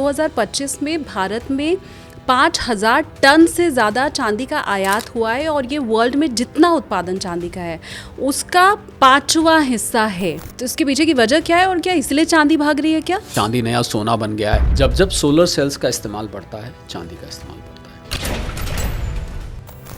2025 में भारत में 5,000 टन से ज़्यादा चांदी का आयात हुआ है और ये वर्ल्ड में जितना उत्पादन चांदी का है उसका 5वां हिस्सा है। तो इसके पीछे की वजह क्या है और क्या इसलिए चांदी भाग रही है क्या? चांदी नया सोना बन गया है। जब जब सोलर सेल्स का इस्तेमाल बढ़ता है, चांदी का इस्तेमाल बढ़ता है।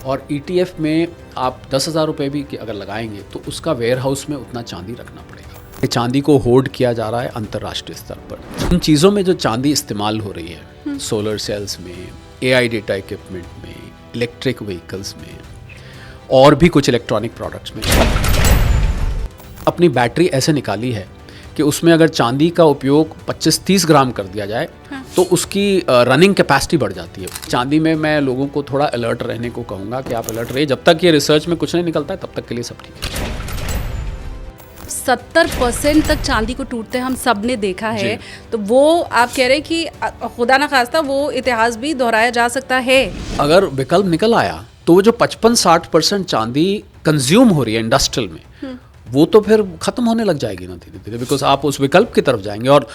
और ETF में आप 10,000 रुपये भी अगर लगाएंगे तो उसका वेयर हाउस में उतना चांदी रखना पड़ेगा। चांदी को होल्ड किया जा रहा है अंतर्राष्ट्रीय स्तर पर। इन चीज़ों में जो चांदी इस्तेमाल हो रही है, सोलर सेल्स में, AI डेटा इक्विपमेंट में, इलेक्ट्रिक व्हीकल्स में और भी कुछ इलेक्ट्रॉनिक प्रोडक्ट्स में, अपनी बैटरी ऐसे निकाली है कि उसमें अगर चांदी का उपयोग 25-30 ग्राम कर दिया जाए तो उसकी रनिंग कैपेसिटी बढ़ जाती है। चांदी में मैं लोगों को थोड़ा अलर्ट रहने को कहूँगा कि आप अलर्ट रहिए। जब तक ये रिसर्च में कुछ नहीं निकलता है तब तक के लिए सब ठीक है। 70% तक चांदी को टूटते हम सब ने देखा है, तो वो आप कह रहे हैं कि खुदा ना खास्ता वो इतिहास भी दोहराया जा सकता है। अगर विकल्प निकल आया तो वो जो 55-60% चांदी कंज्यूम हो रही है इंडस्ट्रियल में, वो तो फिर खत्म होने लग जाएगी ना धीरे धीरे, बिकॉज आप उस विकल्प की तरफ जाएंगे। और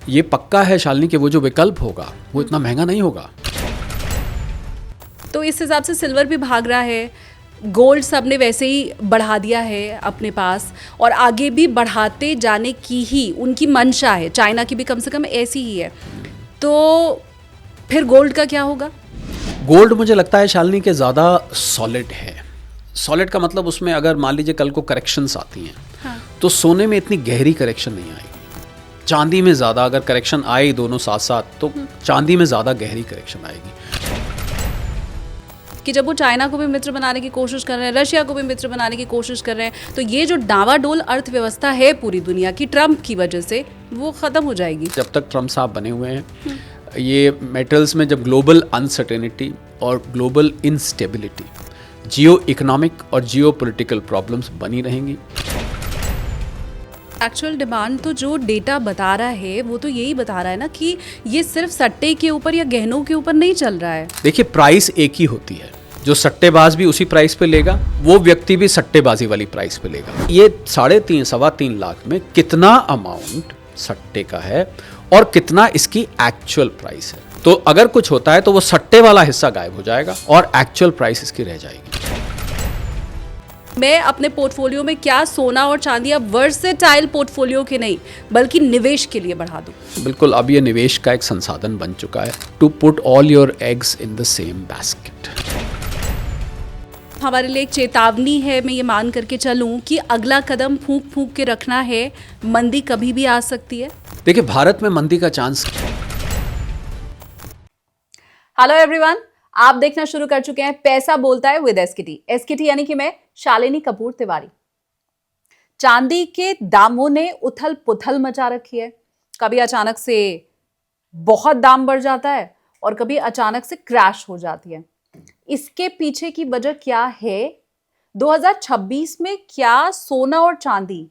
ये पक्का है शालिनी कि वो जो विकल्प होगा वो इतना महंगा नहीं होगा। तो इस हिसाब से सिल्वर भी भाग रहा है, गोल्ड सब ने वैसे ही बढ़ा दिया है अपने पास और आगे भी बढ़ाते जाने की ही उनकी मंशा है। चाइना की भी कम से कम ऐसी ही है। तो फिर गोल्ड का क्या होगा? गोल्ड मुझे लगता है शालिनी के ज़्यादा सॉलिड है। सॉलिड का मतलब उसमें अगर मान लीजिए कल को करेक्शंस आती हैं, हाँ, तो सोने में इतनी गहरी करेक्शन नहीं आएगी। चांदी में ज़्यादा अगर करेक्शन आए दोनों साथ साथ तो चांदी में ज़्यादा गहरी करेक्शन आएगी। कि जब वो चाइना को भी मित्र बनाने की कोशिश कर रहे हैं, रशिया को भी मित्र बनाने की कोशिश कर रहे हैं, तो ये जो डावाडोल अर्थव्यवस्था है पूरी दुनिया की ट्रम्प की वजह से, वो ख़त्म हो जाएगी। जब तक ट्रम्प साहब बने हुए हैं, ये मेटल्स में जब ग्लोबल अनसर्टेनिटी और ग्लोबल इनस्टेबिलिटी, जियो इकोनॉमिक और जियो पॉलिटिकल प्रॉब्लम्स बनी रहेंगी। एक्चुअल डिमांड तो जो डेटा बता रहा है वो तो यही बता रहा है ना कि ये सिर्फ सट्टे के ऊपर या गहनों के ऊपर नहीं चल रहा है। देखिए, प्राइस एक ही होती है। जो सट्टेबाज भी उसी प्राइस पे लेगा, वो व्यक्ति भी सट्टेबाजी वाली प्राइस पे लेगा। ये 3.5-3.25 लाख में कितना अमाउंट सट्टे का है और कितना इसकी एक्चुअल प्राइस है। तो अगर कुछ होता है तो वो सट्टे वाला हिस्सा गायब हो जाएगा और एक्चुअल प्राइस इसकी रह जाएगी। मैं अपने पोर्टफोलियो में क्या सोना और चांदी अब वर्सेटाइल पोर्टफोलियो के नहीं बल्कि निवेश के लिए बढ़ा दूं? बिल्कुल, अब ये निवेश का एक संसाधन बन चुका है। To put all your eggs in the same basket. हमारे लिए एक चेतावनी है, मैं ये मान करके चलूं कि अगला कदम फूंक फूंक के रखना है, मंदी कभी भी आ सकती है। देखिए, भारत में मंदी का चांस। हेलो एवरीवन, आप देखना शुरू कर चुके हैं पैसा बोलता है विद एसकेटी। एसकेटी यानी कि मैं शालिनी कपूर तिवारी। चांदी के दामों ने उथल पुथल मचा रखी है। कभी अचानक से बहुत दाम बढ़ जाता है और कभी अचानक से क्रैश हो जाती है। इसके पीछे की वजह क्या है? 2026 में क्या सोना और चांदी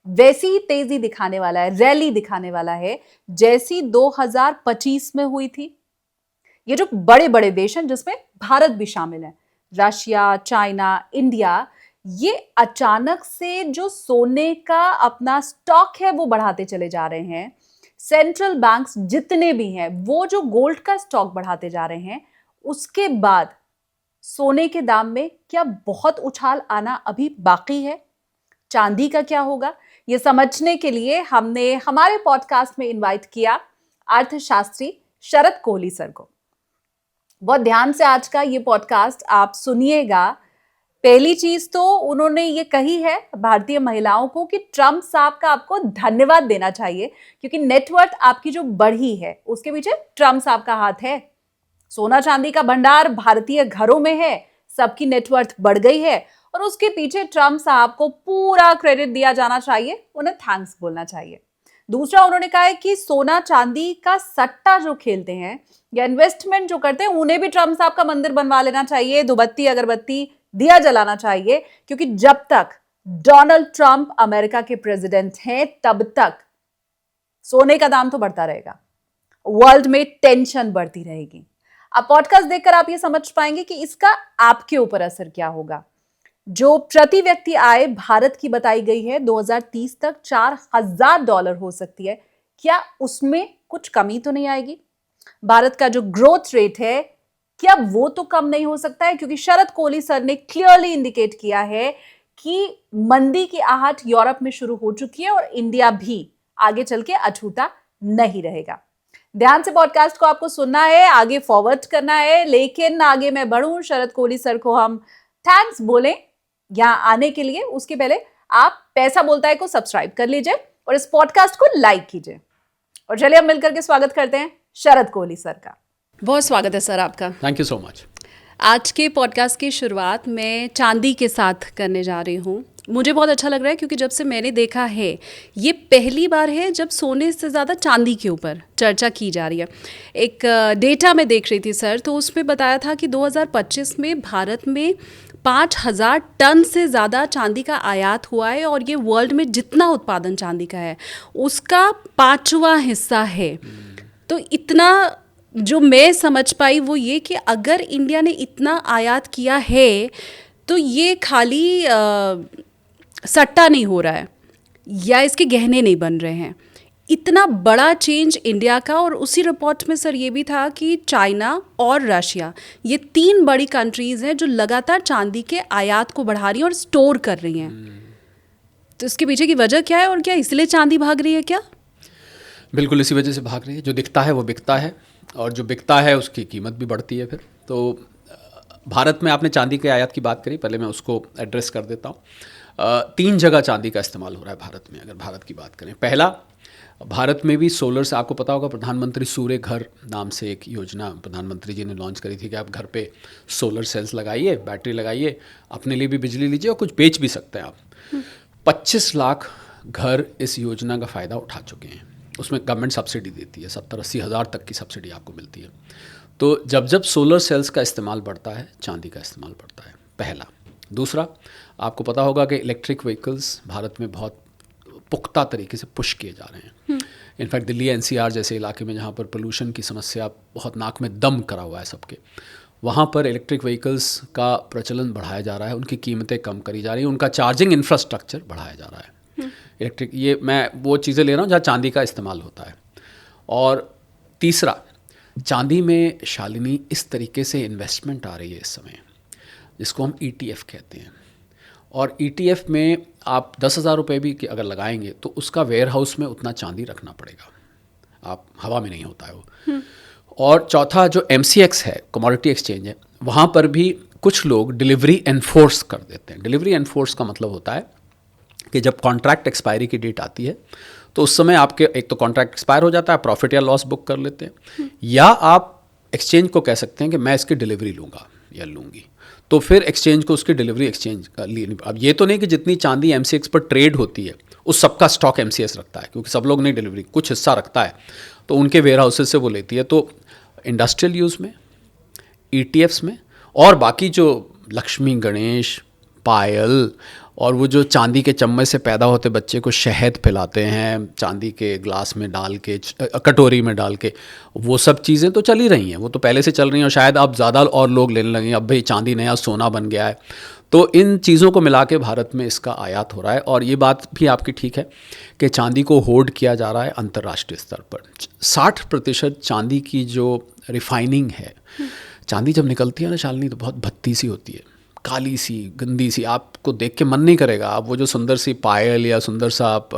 वैसी ही तेजी दिखाने वाला है, रैली दिखाने वाला है जैसी 2025 में हुई थी? ये जो बड़े बड़े देश हैं जिसमें भारत भी शामिल है, रशिया, चाइना, इंडिया, ये अचानक से जो सोने का अपना स्टॉक है वो बढ़ाते चले जा रहे हैं। सेंट्रल बैंक्स जितने भी हैं वो जो गोल्ड का स्टॉक बढ़ाते जा रहे हैं, उसके बाद सोने के दाम में क्या बहुत उछाल आना अभी बाकी है? चांदी का क्या होगा? ये समझने के लिए हमने हमारे पॉडकास्ट में इनवाइट किया अर्थशास्त्री शरद कोहली सर को। बहुत ध्यान से आज का ये पॉडकास्ट आप सुनिएगा। पहली चीज तो उन्होंने ये कही है भारतीय महिलाओं को कि ट्रम्प साहब का आपको धन्यवाद देना चाहिए क्योंकि नेटवर्थ आपकी जो बढ़ी है उसके पीछे ट्रम्प साहब का हाथ है। सोना चांदी का भंडार भारतीय घरों में है, सबकी नेटवर्थ बढ़ गई है और उसके पीछे ट्रम्प साहब को पूरा क्रेडिट दिया जाना चाहिए, उन्हें थैंक्स बोलना चाहिए। दूसरा, उन्होंने कहा है कि सोना चांदी का सट्टा जो खेलते हैं या इन्वेस्टमेंट जो करते हैं उन्हें भी ट्रम्प साहब का मंदिर बनवा लेना चाहिए, धूपबत्ती अगरबत्ती दिया जलाना चाहिए, क्योंकि जब तक डोनाल्ड ट्रंप अमेरिका के प्रेसिडेंट हैं तब तक सोने का दाम तो बढ़ता रहेगा, वर्ल्ड में टेंशन बढ़ती रहेगी। अब पॉडकास्ट देखकर आप ये समझ पाएंगे कि इसका आपके ऊपर असर क्या होगा। जो प्रति व्यक्ति आय भारत की बताई गई है 2030 तक $4,000 हो सकती है, क्या उसमें कुछ कमी तो नहीं आएगी? भारत का जो ग्रोथ रेट है, क्या वो तो कम नहीं हो सकता है? क्योंकि शरद कोहली सर ने क्लियरली इंडिकेट किया है कि मंदी की आहट यूरोप में शुरू हो चुकी है और इंडिया भी आगे चल के अछूता नहीं रहेगा। ध्यान से पॉडकास्ट को आपको सुनना है, आगे फॉरवर्ड करना है, लेकिन आगे मैं बढ़ूं, शरद कोहली सर को हम थैंक्स बोलें यहां आने के लिए, उसके पहले आप पैसा बोलता है को सब्सक्राइब कर लीजिए और इस पॉडकास्ट को लाइक कीजिए। और चलिए हम मिलकर के स्वागत करते हैं शरद कोहली सर का। बहुत स्वागत है सर आपका। Thank you so much. आज के पॉडकास्ट की शुरुआत मैं चांदी के साथ करने जा रही हूँ। मुझे बहुत अच्छा लग रहा है क्योंकि जब से मैंने देखा है, ये पहली बार है जब सोने से ज़्यादा चांदी के ऊपर चर्चा की जा रही है। एक डेटा मैं देख रही थी सर, तो उसमें बताया था कि 2025 में भारत में 5,000 टन से ज़्यादा चांदी का आयात हुआ है और ये वर्ल्ड में जितना उत्पादन चांदी का है उसका 5वां हिस्सा है। तो इतना जो मैं समझ पाई वो ये कि अगर इंडिया ने इतना आयात किया है तो ये खाली सट्टा नहीं हो रहा है या इसके गहने नहीं बन रहे हैं। इतना बड़ा चेंज इंडिया का। और उसी रिपोर्ट में सर ये भी था कि चाइना और रशिया, ये 3 बड़ी कंट्रीज़ हैं जो लगातार चांदी के आयात को बढ़ा रही हैं और स्टोर कर रही हैं। तो इसके पीछे की वजह क्या है और क्या इसलिए चांदी भाग रही है क्या? बिल्कुल इसी वजह से भाग रही है। जो दिखता है वो बिकता है और जो बिकता है उसकी कीमत भी बढ़ती है फिर। तो भारत में आपने चांदी के आयात की बात करी, पहले मैं उसको एड्रेस कर देता हूँ। 3 जगह चांदी का इस्तेमाल हो रहा है भारत में, अगर भारत की बात करें। पहला, भारत में भी सोलर से, आपको पता होगा प्रधानमंत्री सूर्य घर नाम से एक योजना प्रधानमंत्री जी ने लॉन्च करी थी कि आप घर पे सोलर सेल्स लगाइए, बैटरी लगाइए, अपने लिए भी बिजली लीजिए और कुछ बेच भी सकते हैं आप। 25 लाख घर इस योजना का फ़ायदा उठा चुके हैं। उसमें गवर्नमेंट सब्सिडी देती है, 70-80 हज़ार तक की सब्सिडी आपको मिलती है। तो जब जब सोलर सेल्स का इस्तेमाल बढ़ता है, चांदी का इस्तेमाल बढ़ता है, पहला। दूसरा, आपको पता होगा कि इलेक्ट्रिक व्हीकल्स भारत में बहुत पुख्ता तरीके से पुश किए जा रहे हैं। इनफैक्ट दिल्ली एनसीआर जैसे इलाके में जहाँ पर पोल्यूशन की समस्या बहुत नाक में दम करा हुआ है सबके, वहाँ पर इलेक्ट्रिक व्हीकल्स का प्रचलन बढ़ाया जा रहा है, उनकी कीमतें कम करी जा रही हैं, उनका चार्जिंग इंफ्रास्ट्रक्चर बढ़ाया जा रहा है। इलेक्ट्रिक, ये मैं वो चीज़ें ले रहा हूँ जहाँ चांदी का इस्तेमाल होता है। और तीसरा, चांदी में शालिनी इस तरीके से इन्वेस्टमेंट आ रही है इस समय, जिसको हम ETF कहते हैं। और ETF में आप 10,000 रुपये भी अगर लगाएंगे तो उसका वेयर हाउस में उतना चांदी रखना पड़ेगा, आप हवा में नहीं होता है वो। और चौथा, जो MCX है, कमोडिटी एक्सचेंज है, वहाँ पर भी कुछ लोग डिलीवरी एनफोर्स कर देते हैं। डिलीवरी एनफोर्स का मतलब होता है कि जब कॉन्ट्रैक्ट एक्सपायरी की डेट आती है तो उस समय आपके एक तो कॉन्ट्रैक्ट एक्सपायर हो जाता है, प्रॉफिट या लॉस बुक कर लेते हैं, या आप एक्सचेंज को कह सकते हैं कि मैं इसकी डिलीवरी लूँगा या लूँगी, तो फिर एक्सचेंज को उसकी डिलीवरी एक्सचेंज लिए। अब ये तो नहीं कि जितनी चांदी MCX पर ट्रेड होती है उस सबका स्टॉक MCX रखता है, क्योंकि सब लोग नहीं डिलीवरी, कुछ हिस्सा रखता है, तो उनके वेयर हाउसेज से वो लेती है। तो इंडस्ट्रियल यूज़ में, ETFs में, और बाकी जो लक्ष्मी गणेश, पायल और वो जो चांदी के चम्मच से पैदा होते बच्चे को शहद पिलाते हैं, चांदी के ग्लास में डाल के, कटोरी में डाल के, वो सब चीज़ें तो चल ही रही हैं, वो तो पहले से चल रही हैं और शायद अब ज़्यादा और लोग लेने लगे, अब भाई चांदी नया सोना बन गया है। तो इन चीज़ों को मिला के भारत में इसका आयात हो रहा है। और ये बात भी आपकी ठीक है कि चांदी को होल्ड किया जा रहा है अंतर्राष्ट्रीय स्तर पर। 60% चांदी की जो रिफाइनिंग है, चांदी जब निकलती है ना शालिनी, तो बहुत भत्ती सी होती है, काली सी, गंदी सी, आपको देख के मन नहीं करेगा। आप वो जो सुंदर सी पायल या सुंदर सा आप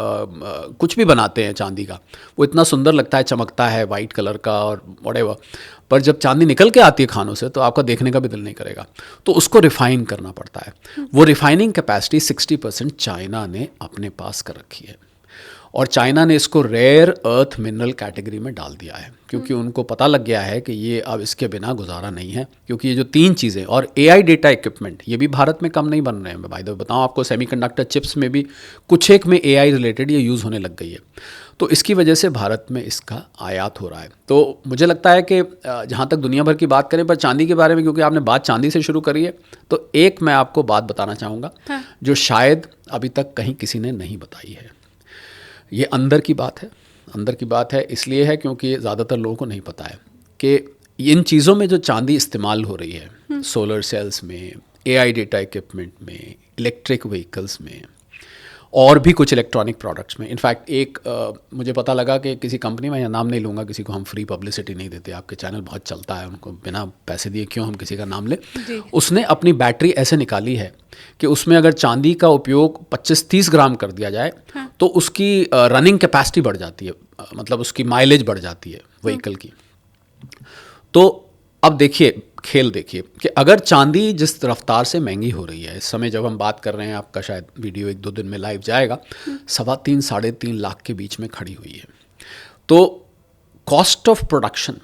कुछ भी बनाते हैं चांदी का, वो इतना सुंदर लगता है, चमकता है वाइट कलर का और व्हाटएवर, पर जब चांदी निकल के आती है खानों से तो आपका देखने का भी दिल नहीं करेगा। तो उसको रिफाइन करना पड़ता है। वो रिफाइनिंग कैपेसिटी 60% चाइना ने अपने पास कर रखी है और चाइना ने इसको रेयर अर्थ मिनरल कैटेगरी में डाल दिया है, क्योंकि उनको पता लग गया है कि ये अब इसके बिना गुजारा नहीं है। क्योंकि ये जो 3 चीज़ें, और AI डेटा इक्विपमेंट, ये भी भारत में कम नहीं बन रहे हैं। मैं भाई बताऊँ आपको, सेमीकंडक्टर चिप्स में भी कुछ एक में AI रिलेटेड ये यूज़ होने लग गई है। तो इसकी वजह से भारत में इसका आयात हो रहा है। तो मुझे लगता है कि जहाँ तक दुनिया भर की बात करें, पर चांदी के बारे में क्योंकि आपने बात चांदी से शुरू करी है, तो एक मैं आपको बात बताना चाहूँगा जो शायद अभी तक कहीं किसी ने नहीं बताई है। ये अंदर की बात है। अंदर की बात है इसलिए है क्योंकि ज़्यादातर लोगों को नहीं पता है कि इन चीज़ों में जो चांदी इस्तेमाल हो रही है, सोलर सेल्स में, AI डेटा इक्विपमेंट में, इलेक्ट्रिक व्हीकल्स में, और भी कुछ इलेक्ट्रॉनिक प्रोडक्ट्स में। इनफैक्ट एक मुझे पता लगा कि किसी कंपनी में, या नाम नहीं लूँगा, किसी को हम फ्री पब्लिसिटी नहीं देते, आपके चैनल बहुत चलता है, उनको बिना पैसे दिए क्यों हम किसी का नाम लें। उसने अपनी बैटरी ऐसे निकाली है कि उसमें अगर चांदी का उपयोग 25-30 ग्राम कर दिया जाए तो उसकी रनिंग कैपेसिटी बढ़ जाती है, मतलब उसकी माइलेज बढ़ जाती है व्हीकल की। तो अब देखिए, खेल देखिए कि अगर चांदी जिस रफ्तार से महंगी हो रही है इस समय, जब हम बात कर रहे हैं, आपका शायद वीडियो 1-2 दिन में लाइव जाएगा, 3.25-3.5 लाख के बीच में खड़ी हुई है। तो कॉस्ट ऑफ प्रोडक्शन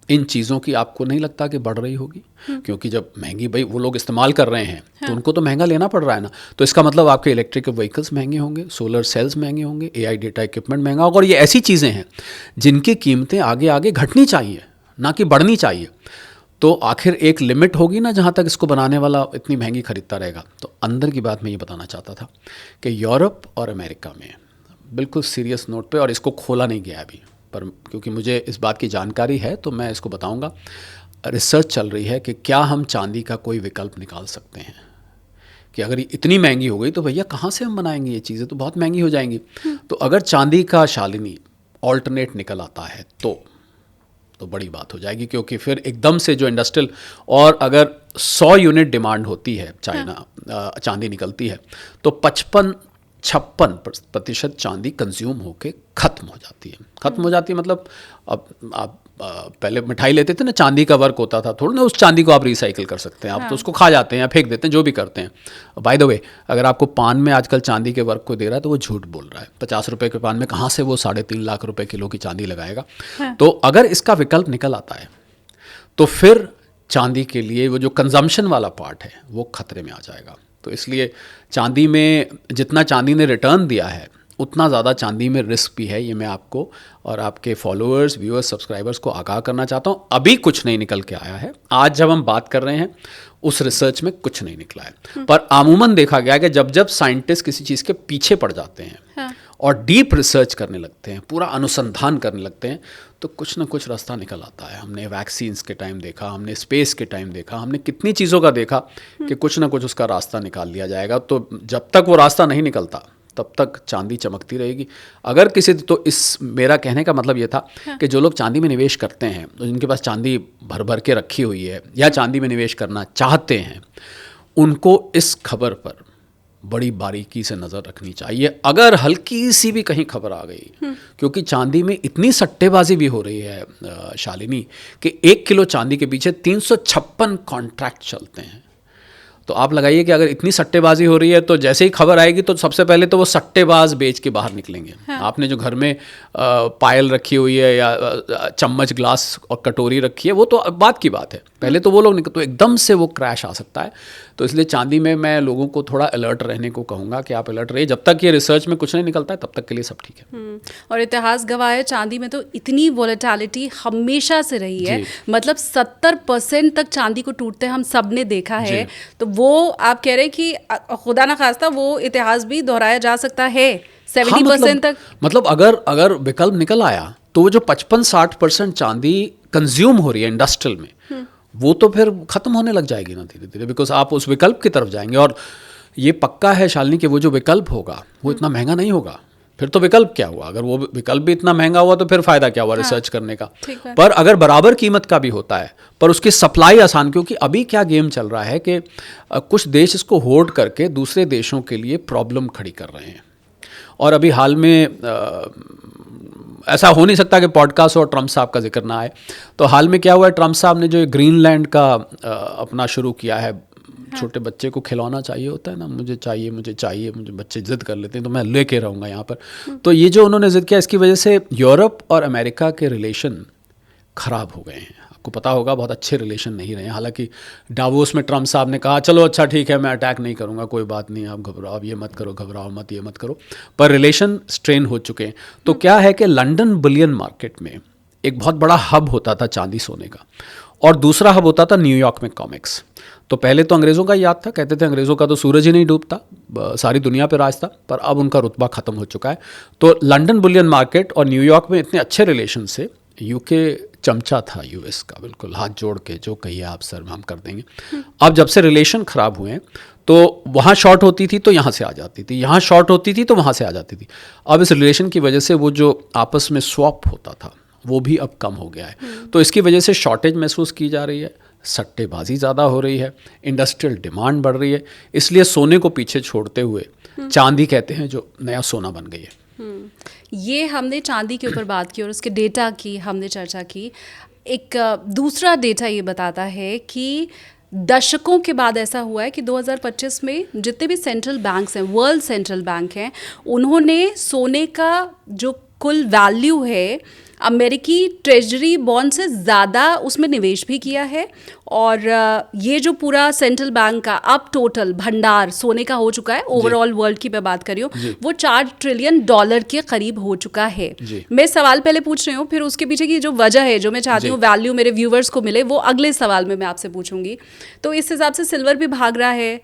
इन चीज़ों की आपको नहीं लगता कि बढ़ रही होगी? क्योंकि जब महंगी, भाई वो लोग इस्तेमाल कर रहे हैं तो उनको तो महंगा लेना पड़ रहा है ना। तो इसका मतलब आपके इलेक्ट्रिक व्हीकल्स महंगे होंगे, सोलर सेल्स महंगे होंगे, AI डेटा इक्विपमेंट महंगा होगा। और ये ऐसी चीज़ें हैं जिनकी कीमतें आगे आगे घटनी चाहिए, ना कि बढ़नी चाहिए। तो आखिर एक लिमिट होगी ना जहाँ तक इसको बनाने वाला इतनी महंगी खरीदता रहेगा। तो अंदर की बात मैं ये बताना चाहता था कि यूरोप और अमेरिका में बिल्कुल सीरियस नोट पे, और इसको खोला नहीं गया अभी, पर क्योंकि मुझे इस बात की जानकारी है तो मैं इसको बताऊंगा, रिसर्च चल रही है कि क्या हम चांदी का कोई विकल्प निकाल सकते हैं कि अगर ये इतनी महंगी हो गई तो भैया कहाँ से हम बनाएंगे, ये चीज़ें तो बहुत महंगी हो जाएंगी। तो अगर चांदी का शालिनी ऑल्टरनेट निकल आता है तो बड़ी बात हो जाएगी, क्योंकि फिर एकदम से जो इंडस्ट्रियल, और अगर 100 यूनिट डिमांड होती है चाइना चांदी निकलती है तो 56% चांदी कंज्यूम होके ख़त्म हो जाती है। ख़त्म हो जाती है मतलब, अब आप पहले मिठाई लेते थे ना, चांदी का वर्क होता था, थोड़ा ना उस चांदी को आप रिसाइकिल कर सकते हैं, आप तो उसको खा जाते हैं या फेंक देते हैं, जो भी करते हैं। बाय द वे, अगर आपको पान में आजकल चांदी के वर्क को दे रहा है तो वो झूठ बोल रहा है। 50 रुपये के पान में कहाँ से वो 3.5 लाख रुपए किलो की चांदी लगाएगा। तो अगर इसका विकल्प निकल आता है तो फिर चांदी के लिए वो जो कंजम्पशन वाला पार्ट है वो खतरे में आ जाएगा। तो इसलिए चांदी में, जितना चांदी ने रिटर्न दिया है उतना ज़्यादा चांदी में रिस्क भी है। ये मैं आपको और आपके फॉलोअर्स, व्यूअर्स, सब्सक्राइबर्स को आगाह करना चाहता हूँ। अभी कुछ नहीं निकल के आया है, आज जब हम बात कर रहे हैं उस रिसर्च में कुछ नहीं निकला है। पर आमूमन देखा गया है कि जब जब साइंटिस्ट किसी चीज़ के पीछे पड़ जाते हैं और डीप रिसर्च करने लगते हैं, पूरा अनुसंधान करने लगते हैं, तो कुछ ना कुछ रास्ता निकल आता है। हमने वैक्सीन्स के टाइम देखा, हमने स्पेस के टाइम देखा, हमने कितनी चीज़ों का देखा कि कुछ ना कुछ उसका रास्ता निकाल लिया जाएगा। तो जब तक वो रास्ता नहीं निकलता तब तक चांदी चमकती रहेगी। अगर किसी, तो इस मेरा कहने का मतलब ये था कि जो लोग चांदी में निवेश करते हैं, जिनके पास चांदी भर भर के रखी हुई है या चांदी में निवेश करना चाहते हैं, उनको इस खबर पर बड़ी बारीकी से नज़र रखनी चाहिए। अगर हल्की सी भी कहीं खबर आ गई, क्योंकि चांदी में इतनी सट्टेबाजी भी हो रही है शालिनी, कि 1 किलो चांदी के पीछे 356 कॉन्ट्रैक्ट चलते हैं। तो आप लगाइए कि अगर इतनी सट्टेबाजी हो रही है तो जैसे ही खबर आएगी तो सबसे पहले तो वो सट्टेबाज बेच के बाहर निकलेंगे। आपने जो घर में पायल रखी हुई है या चम्मच, ग्लास और कटोरी रखी है, वो तो बात की बात है, पहले तो वो लोग तो एकदम से वो क्रैश आ सकता है। तो इसलिए चांदी में मैं लोगों को थोड़ा अलर्ट रहने को कहूँगा कि आप अलर्ट रहिए। जब तक ये रिसर्च में कुछ नहीं निकलता है तब तक के लिए सब ठीक है। और इतिहास गवाह है, चांदी में तो इतनी वोलेटिलिटी हमेशा से रही है, मतलब 70% तक चांदी को टूटते हम सब ने देखा है। तो वो आप कह रहे हैं कि खुदा ना खास्ता वो इतिहास भी दोहराया जा सकता है 70% तक। मतलब अगर विकल्प निकल आया तो वो जो 55-60% चांदी कंज्यूम हो रही है इंडस्ट्रियल में, वो तो फिर खत्म होने लग जाएगी ना धीरे धीरे, बिकॉज आप उस विकल्प की तरफ जाएंगे। और ये पक्का है शालिनी कि वो जो विकल्प होगा वो इतना महंगा नहीं होगा। फिर तो विकल्प क्या हुआ, अगर वो विकल्प भी इतना महंगा हुआ तो फिर फायदा क्या हुआ रिसर्च करने का। पर अगर बराबर कीमत का भी होता है पर उसकी सप्लाई आसान, क्योंकि अभी क्या गेम चल रहा है कि कुछ देश इसको होर्ड करके दूसरे देशों के लिए प्रॉब्लम खड़ी कर रहे हैं। और अभी हाल में ऐसा हो नहीं सकता कि पॉडकास्ट और ट्रम्प साहब का जिक्र ना आए। तो हाल में क्या हुआ है, ट्रम्प साहब ने जो ग्रीनलैंड का अपना शुरू किया है, छोटे बच्चे को खिलौना चाहिए होता है ना, मुझे चाहिए मुझे चाहिए, मुझे बच्चे जिद कर लेते हैं तो मैं लेके रहूँगा यहाँ पर। तो ये जो उन्होंने जिद किया, इसकी वजह से यूरोप और अमेरिका के रिलेशन ख़राब हो गए हैं। आपको पता होगा बहुत अच्छे रिलेशन नहीं रहे। हालांकि डावोस में ट्रम्प साहब ने कहा चलो अच्छा ठीक है मैं अटैक नहीं करूँगा, कोई बात नहीं, आप घबराओ, आप ये मत करो, घबराओ मत, ये मत करो, पर रिलेशन स्ट्रेन हो चुके हैं। तो क्या है कि लंदन बुलियन मार्केट में एक बहुत बड़ा हब होता था चांदी सोने का, और दूसरा हब होता था न्यूयॉर्क में कॉमिक्स। तो पहले तो अंग्रेज़ों का याद था, कहते थे अंग्रेज़ों का तो सूरज ही नहीं डूबता, सारी दुनिया पे राज था, पर अब उनका रुतबा ख़त्म हो चुका है। तो लंदन बुलियन मार्केट और न्यूयॉर्क में इतने अच्छे रिलेशन से यूके चमचा था यूएस का, बिल्कुल हाथ जोड़ के जो कहिए आप सर हम कर देंगे। अब जब से रिलेशन ख़राब हुए हैं तो वहाँ शॉर्ट होती थी तो यहाँ से आ जाती थी, यहाँ शॉर्ट होती थी तो वहाँ से आ जाती थी। अब इस रिलेशन की वजह से वो जो आपस में स्वैप होता था वो भी अब कम हो गया है। तो इसकी वजह से शॉर्टेज महसूस की जा रही है, सट्टेबाजी ज़्यादा हो रही है, इंडस्ट्रियल डिमांड बढ़ रही है, इसलिए सोने को पीछे छोड़ते हुए चांदी कहते हैं जो नया सोना बन गई है। ये हमने चांदी के ऊपर बात की और उसके डेटा की हमने चर्चा की। एक दूसरा डेटा ये बताता है कि दशकों के बाद ऐसा हुआ है कि 2025 में जितने भी सेंट्रल बैंक्स हैं, वर्ल्ड सेंट्रल बैंक हैं, उन्होंने सोने का जो कुल वैल्यू है अमेरिकी ट्रेजरी बॉन्ड से ज़्यादा उसमें निवेश भी किया है। और ये जो पूरा सेंट्रल बैंक का अब टोटल भंडार सोने का हो चुका है, ओवरऑल वर्ल्ड की मैं बात कर रही हूँ, वो $4 ट्रिलियन के करीब हो चुका है। मैं सवाल पहले पूछ रही हूँ, फिर उसके पीछे की जो वजह है जो मैं चाहती हूँ वैल्यू मेरे व्यूवर्स को मिले, वो अगले सवाल में मैं आपसे पूछूंगी। तो इस हिसाब से सिल्वर भी भाग रहा है,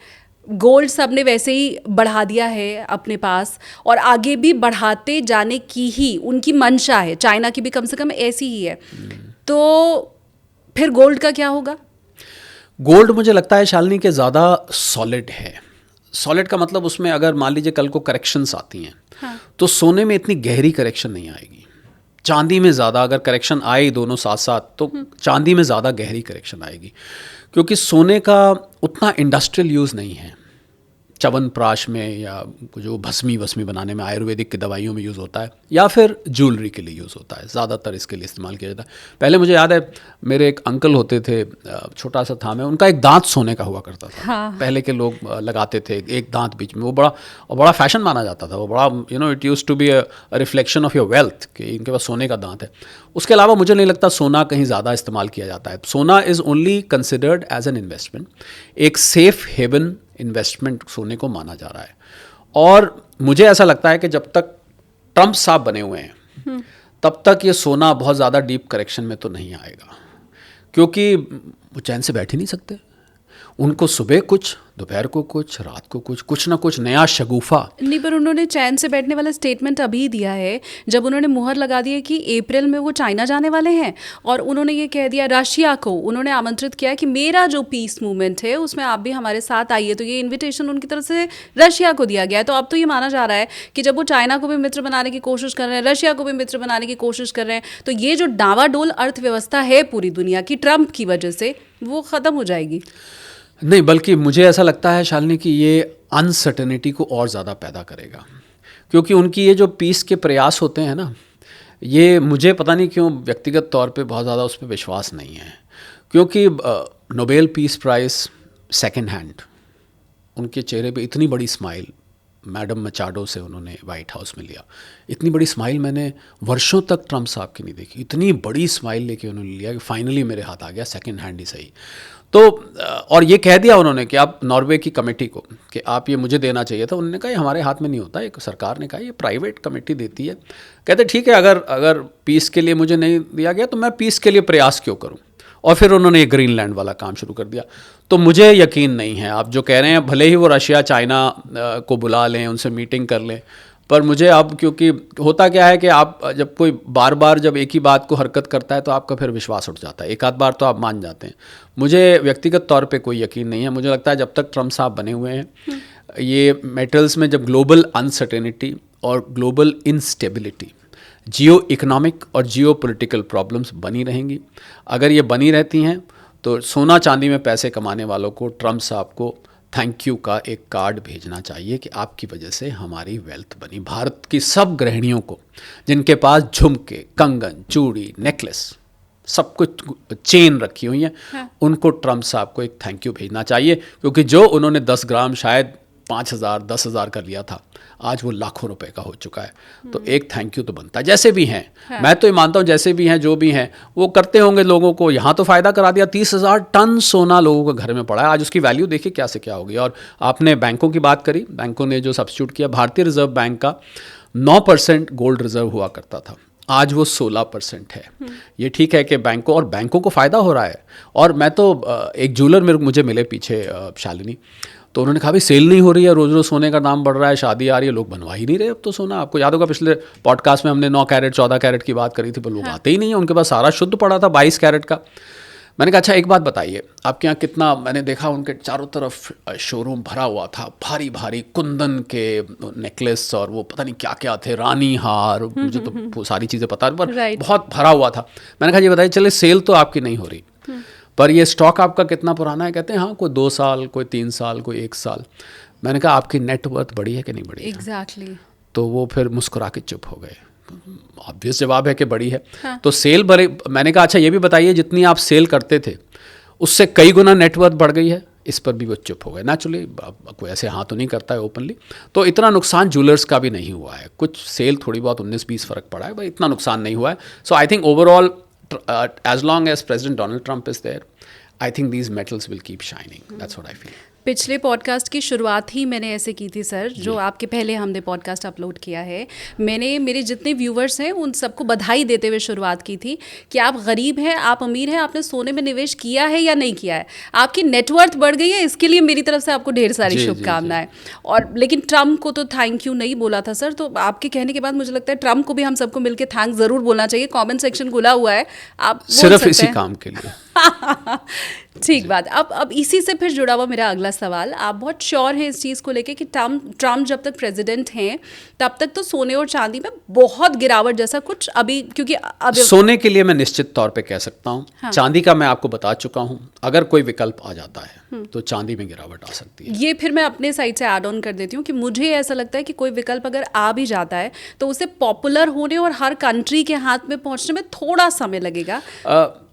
गोल्ड सब ने वैसे ही बढ़ा दिया है अपने पास और आगे भी बढ़ाते जाने की ही उनकी मंशा है। चाइना की भी कम से कम ऐसी ही है। तो फिर गोल्ड का क्या होगा? गोल्ड मुझे लगता है शालिनी के ज़्यादा सॉलिड है। सॉलिड का मतलब उसमें अगर मान लीजिए कल को करेक्शंस आती हैं, हाँ, तो सोने में इतनी गहरी करेक्शन नहीं आएगी। चांदी में ज़्यादा अगर करेक्शन आए दोनों साथ साथ तो चांदी में ज़्यादा गहरी करेक्शन आएगी, क्योंकि सोने का उतना इंडस्ट्रियल यूज़ नहीं है। च्यवनप्राश में या जो भस्मी बनाने में आयुर्वेदिक की दवाइयों में यूज़ होता है, या फिर ज्वेलरी के लिए यूज़ होता है, ज़्यादातर इसके लिए इस्तेमाल किया जाता है। पहले मुझे याद है मेरे एक अंकल होते थे, छोटा सा था मैं, उनका एक दांत सोने का हुआ करता था। हाँ। पहले के लोग लगाते थे एक दांत बीच में, वो बड़ा फैशन माना जाता था, वो बड़ा it used to be a reflection of your wealth कि इनके पास सोने का दांत है। उसके अलावा मुझे नहीं लगता सोना कहीं ज़्यादा इस्तेमाल किया जाता है। सोना is only considered as an investment, एक सेफ हेवन इन्वेस्टमेंट सोने को माना जा रहा है। और मुझे ऐसा लगता है कि जब तक ट्रम्प साहब बने हुए हैं तब तक ये सोना बहुत ज़्यादा डीप करेक्शन में तो नहीं आएगा, क्योंकि वो चैन से बैठ ही नहीं सकते। उनको सुबह कुछ, दोपहर को कुछ, रात को कुछ ना कुछ नया शगुफा नहीं। पर उन्होंने चैन से बैठने वाला स्टेटमेंट अभी दिया है जब उन्होंने मुहर लगा दी है कि अप्रैल में वो चाइना जाने वाले हैं। और उन्होंने ये कह दिया, रशिया को उन्होंने आमंत्रित किया कि मेरा जो पीस मूवमेंट है उसमें आप भी हमारे साथ आइए। तो ये इन्विटेशन उनकी तरफ से रशिया को दिया गया है। तो अब तो ये माना जा रहा है कि जब वो चाइना को भी मित्र बनाने की कोशिश कर रहे हैं, रशिया को भी मित्र बनाने की कोशिश कर रहे हैं, तो ये जो डावाडोल अर्थव्यवस्था है पूरी दुनिया की ट्रम्प की वजह से, वो ख़त्म हो जाएगी। नहीं, बल्कि मुझे ऐसा लगता है शालिनी कि ये अनसर्टेनिटी को और ज़्यादा पैदा करेगा, क्योंकि उनकी ये जो पीस के प्रयास होते हैं ना, ये मुझे पता नहीं क्यों व्यक्तिगत तौर पे बहुत ज़्यादा उस पर विश्वास नहीं है। क्योंकि Nobel peace prize second hand, उनके चेहरे पे इतनी बड़ी स्माइल, मैडम मचाडो से उन्होंने वाइट हाउस में लिया, इतनी बड़ी स्माइल मैंने वर्षों तक ट्रम्प साहब की नहीं देखी। इतनी बड़ी स्माइल लेके उन्होंने लिया कि फाइनली मेरे हाथ आ गया, सेकंड हैंड ही सही। तो और ये कह दिया उन्होंने कि आप नॉर्वे की कमेटी को कि आप ये मुझे देना चाहिए था। उन्होंने कहा ये हमारे हाथ में नहीं होता, एक सरकार ने कहा ये प्राइवेट कमेटी देती है। कहते ठीक है, अगर पीस के लिए मुझे नहीं दिया गया तो मैं पीस के लिए प्रयास क्यों करूं। और फिर उन्होंने ये ग्रीनलैंड वाला काम शुरू कर दिया। तो मुझे यकीन नहीं है, आप जो कह रहे हैं भले ही वो रशिया चाइना को बुला लें, उनसे मीटिंग कर लें, पर मुझे अब, क्योंकि होता क्या है कि आप जब कोई बार बार जब एक ही बात को हरकत करता है तो आपका फिर विश्वास उठ जाता है। एक आध बार तो आप मान जाते हैं। मुझे व्यक्तिगत तौर पे कोई यकीन नहीं है। मुझे लगता है जब तक ट्रम्प साहब बने हुए हैं, ये मेटल्स में जब ग्लोबल अनसर्टेनिटी और ग्लोबल इनस्टेबिलिटी, जियो इकोनॉमिक और जियो पॉलिटिकल प्रॉब्लम्स बनी रहेंगी। अगर ये बनी रहती हैं तो सोना चांदी में पैसे कमाने वालों को ट्रम्प साहब को थैंक यू का एक कार्ड भेजना चाहिए कि आपकी वजह से हमारी वेल्थ बनी। भारत की सब गृहिणियों को जिनके पास झुमके, कंगन, चूड़ी, नेकलेस, सब कुछ चेन रखी हुई है, हाँ, उनको ट्रम्प साहब को एक थैंक यू भेजना चाहिए, क्योंकि जो उन्होंने 10 ग्राम शायद 5,000 10,000 कर लिया था, आज वो लाखों रुपए का हो चुका है। तो एक थैंक यू तो बनता है। जैसे भी हैं, हाँ, मैं तो ये मानता हूँ जैसे भी हैं, जो भी हैं वो करते होंगे लोगों को। यहाँ तो फ़ायदा करा दिया, 30,000 टन सोना लोगों के घर में पड़ा है। आज उसकी वैल्यू देखिए क्या से क्या होगी। और आपने बैंकों की बात करी, बैंकों ने जो सब्स्टिट्यूट किया, भारतीय रिजर्व बैंक का 9% गोल्ड रिजर्व हुआ करता था, आज वो 16% है। ये ठीक है कि बैंकों को फ़ायदा हो रहा है। और मैं तो एक ज्वेलर मुझे मिले पीछे शालिनी, तो उन्होंने कहा भाई सेल नहीं हो रही है, रोज़ रोज़ सोने का दाम बढ़ रहा है, शादी आ रही है, लोग बनवा ही नहीं रहे अब तो सोना। आपको याद होगा पिछले पॉडकास्ट में हमने 9 कैरेट 14 कैरेट की बात करी थी, पर लोग आते ही नहीं है, उनके पास सारा शुद्ध पड़ा था 22 कैरेट का। मैंने कहा अच्छा एक बात बताइए, आपके यहाँ कितना, मैंने देखा उनके चारों तरफ शोरूम भरा हुआ था, भारी भारी कुंदन के नेकलेस और वो पता नहीं क्या क्या थे, रानी हार, मुझे तो वो सारी चीज़ें पता नहीं, पर बहुत भरा हुआ था। मैंने कहा ये बताइए, चले सेल तो आपकी नहीं हो रही, पर ये स्टॉक आपका कितना पुराना है? कहते हैं हाँ कोई 2 साल, कोई 3 साल, कोई 1 साल। मैंने कहा आपकी नेटवर्थ बढ़ी है कि नहीं बढ़ी? एग्जैक्टली। तो वो फिर मुस्कुरा के चुप हो गए। ऑब्वियस जवाब है कि बड़ी है। हाँ। तो सेल बढ़े। मैंने कहा अच्छा ये भी बताइए, जितनी आप सेल करते थे उससे कई गुना नेटवर्थ बढ़ गई है? इस पर भी वो चुप हो गए। नेचुरली कोई ऐसे हाँ तो नहीं करता है ओपनली। तो इतना नुकसान ज्वेलर्स का भी नहीं हुआ है, कुछ सेल थोड़ी बहुत 19-20 फ़र्क पड़ा है, भाई इतना नुकसान नहीं हुआ है। So I think overall as long as President Donald Trump is there, I think these metals will keep shining. That's what I feel. पिछले पॉडकास्ट की शुरुआत ही मैंने ऐसे की थी सर, जो आपके पहले हमने पॉडकास्ट अपलोड किया है। मैंने मेरे जितने व्यूवर्स हैं उन सबको बधाई देते हुए शुरुआत की थी कि आप गरीब हैं, आप अमीर हैं, आपने सोने में निवेश किया है या नहीं किया है, आपकी नेटवर्थ बढ़ गई है, इसके लिए मेरी तरफ से आपको ढेर सारी शुभकामनाएं। और लेकिन ट्रम्प को तो थैंक यू नहीं बोला था सर, तो आपके कहने के बाद मुझे लगता है ट्रम्प को भी हम सबको मिलकर थैंक ज़रूर बोलना चाहिए। कॉमेंट सेक्शन खुला हुआ है, आप सिर्फ इसी काम के लिए। ठीक बात। अब इसी से फिर जुड़ा हुआ मेरा अगला सवाल, आप बहुत श्योर हैं इस चीज़ को लेके कि ट्रम्प जब तक प्रेसिडेंट हैं तब तक तो सोने और चांदी में बहुत गिरावट जैसा कुछ अभी, क्योंकि अब सोने के लिए मैं निश्चित तौर पे कह सकता हूँ। हाँ। चांदी का मैं आपको बता चुका हूँ, अगर कोई विकल्प आ जाता है तो चांदी में गिरावट आ सकती है। ये फिर मैं अपने साइड से ऐड ऑन कर देती हूँ कि मुझे ऐसा लगता है कि कोई विकल्प अगर आ भी जाता है तो उसे पॉपुलर होने और हर कंट्री के हाथ में पहुँचने में थोड़ा समय लगेगा।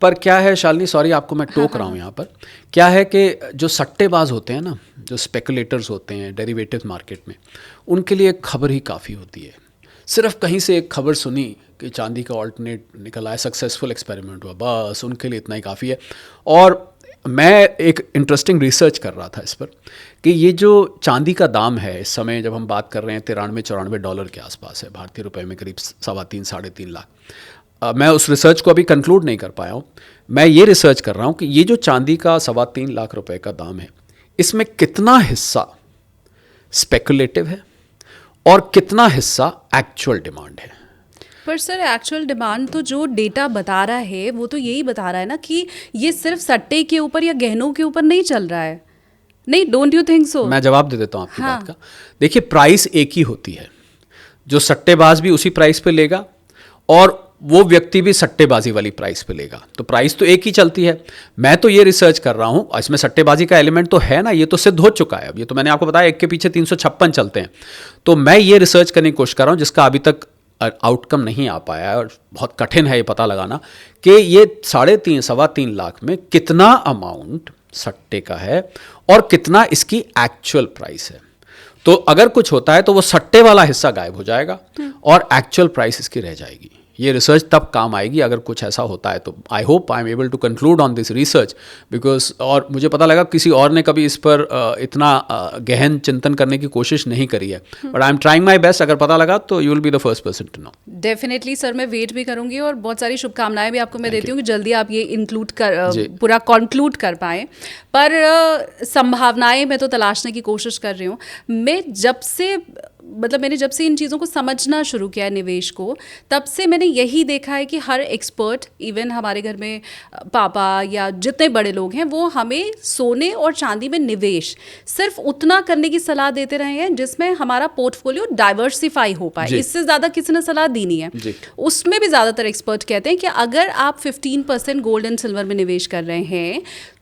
पर क्या है शालिनी, सॉरी आपको मैं टोक रहा हूँ यहाँ पर, क्या है कि जो सट्टेबाज होते हैं ना, जो स्पेकुलेटर्स होते हैं डेरिवेटिव मार्केट में, उनके लिए खबर ही काफ़ी होती है। सिर्फ कहीं से एक खबर सुनी कि चांदी का ऑल्टरनेट निकल आया, सक्सेसफुल एक्सपेरिमेंट हुआ, बस उनके लिए इतना ही काफ़ी है। और मैं एक इंटरेस्टिंग रिसर्च कर रहा था इस पर कि ये जो चांदी का दाम है इस समय, जब हम बात कर रहे हैं $93-94 के आसपास है, भारतीय रुपए में करीब 3.25-3.5 लाख। मैं उस रिसर्च को अभी कंक्लूड नहीं कर पाया हूँ। मैं ये रिसर्च कर रहा हूँ कि ये जो चांदी का 3.25 लाख रुपए का दाम है, इसमें कितना हिस्सा स्पेकुलेटिव है और कितना हिस्सा एक्चुअल डिमांड है। पर सर एक्चुअल डिमांड तो जो डेटा बता रहा है वो तो यही बता रहा है ना कि ये सिर्फ सट्टे के ऊपर या गहनों के ऊपर नहीं चल रहा है। नहीं, डोंट यू थिंक सो? मैं जवाब दे देता हूँ आपकी बात का। देखिए, प्राइस एक ही होती है, जो सट्टेबाज भी उसी प्राइस पे लेगा और वो व्यक्ति भी सट्टेबाजी वाली प्राइस पे लेगा, तो प्राइस तो एक ही चलती है। मैं तो ये रिसर्च कर रहा हूँ, इसमें सट्टेबाजी का एलिमेंट तो है ना, ये तो सिद्ध हो चुका है। अब ये तो मैंने आपको बताया, एक के पीछे 356 चलते हैं। तो मैं ये रिसर्च करने की कोशिश कर रहा हूँ जिसका अभी तक आउटकम नहीं आ पाया है, और बहुत कठिन है ये पता लगाना कि ये 3.5-3.25 लाख में कितना अमाउंट सट्टे का है और कितना इसकी एक्चुअल प्राइस है। तो अगर कुछ होता है तो वो सट्टे वाला हिस्सा गायब हो जाएगा और एक्चुअल प्राइस इसकी रह जाएगी। ये रिसर्च तब काम आएगी अगर कुछ ऐसा होता है। तो I hope I am able to conclude on this research because, और मुझे पता लगा किसी और ने कभी इस पर इतना गहन चिंतन करने की कोशिश नहीं करी है, but I am trying my best. अगर पता लगा तो you will be the first person to know. Definitely sir, मैं वेट भी करूंगी और बहुत सारी शुभकामनाएं भी आपको मैं देती हूँ कि जल्दी आप ये इंक्लूड कर पूरा कंक्लूड कर पाएँ। पर संभावनाएं मैं तो तलाशने की कोशिश कर रही हूँ। मैंने जब से इन चीज़ों को समझना शुरू किया है निवेश को, तब से मैंने यही देखा है कि हर एक्सपर्ट, इवन हमारे घर में पापा या जितने बड़े लोग हैं, वो हमें सोने और चांदी में निवेश सिर्फ उतना करने की सलाह देते रहे हैं जिसमें हमारा पोर्टफोलियो डाइवर्सिफाई हो पाए। इससे ज़्यादा किसी ने सलाह दी नहीं है। उसमें भी ज़्यादातर एक्सपर्ट कहते हैं कि अगर आप 15% गोल्ड एंड सिल्वर में निवेश कर रहे हैं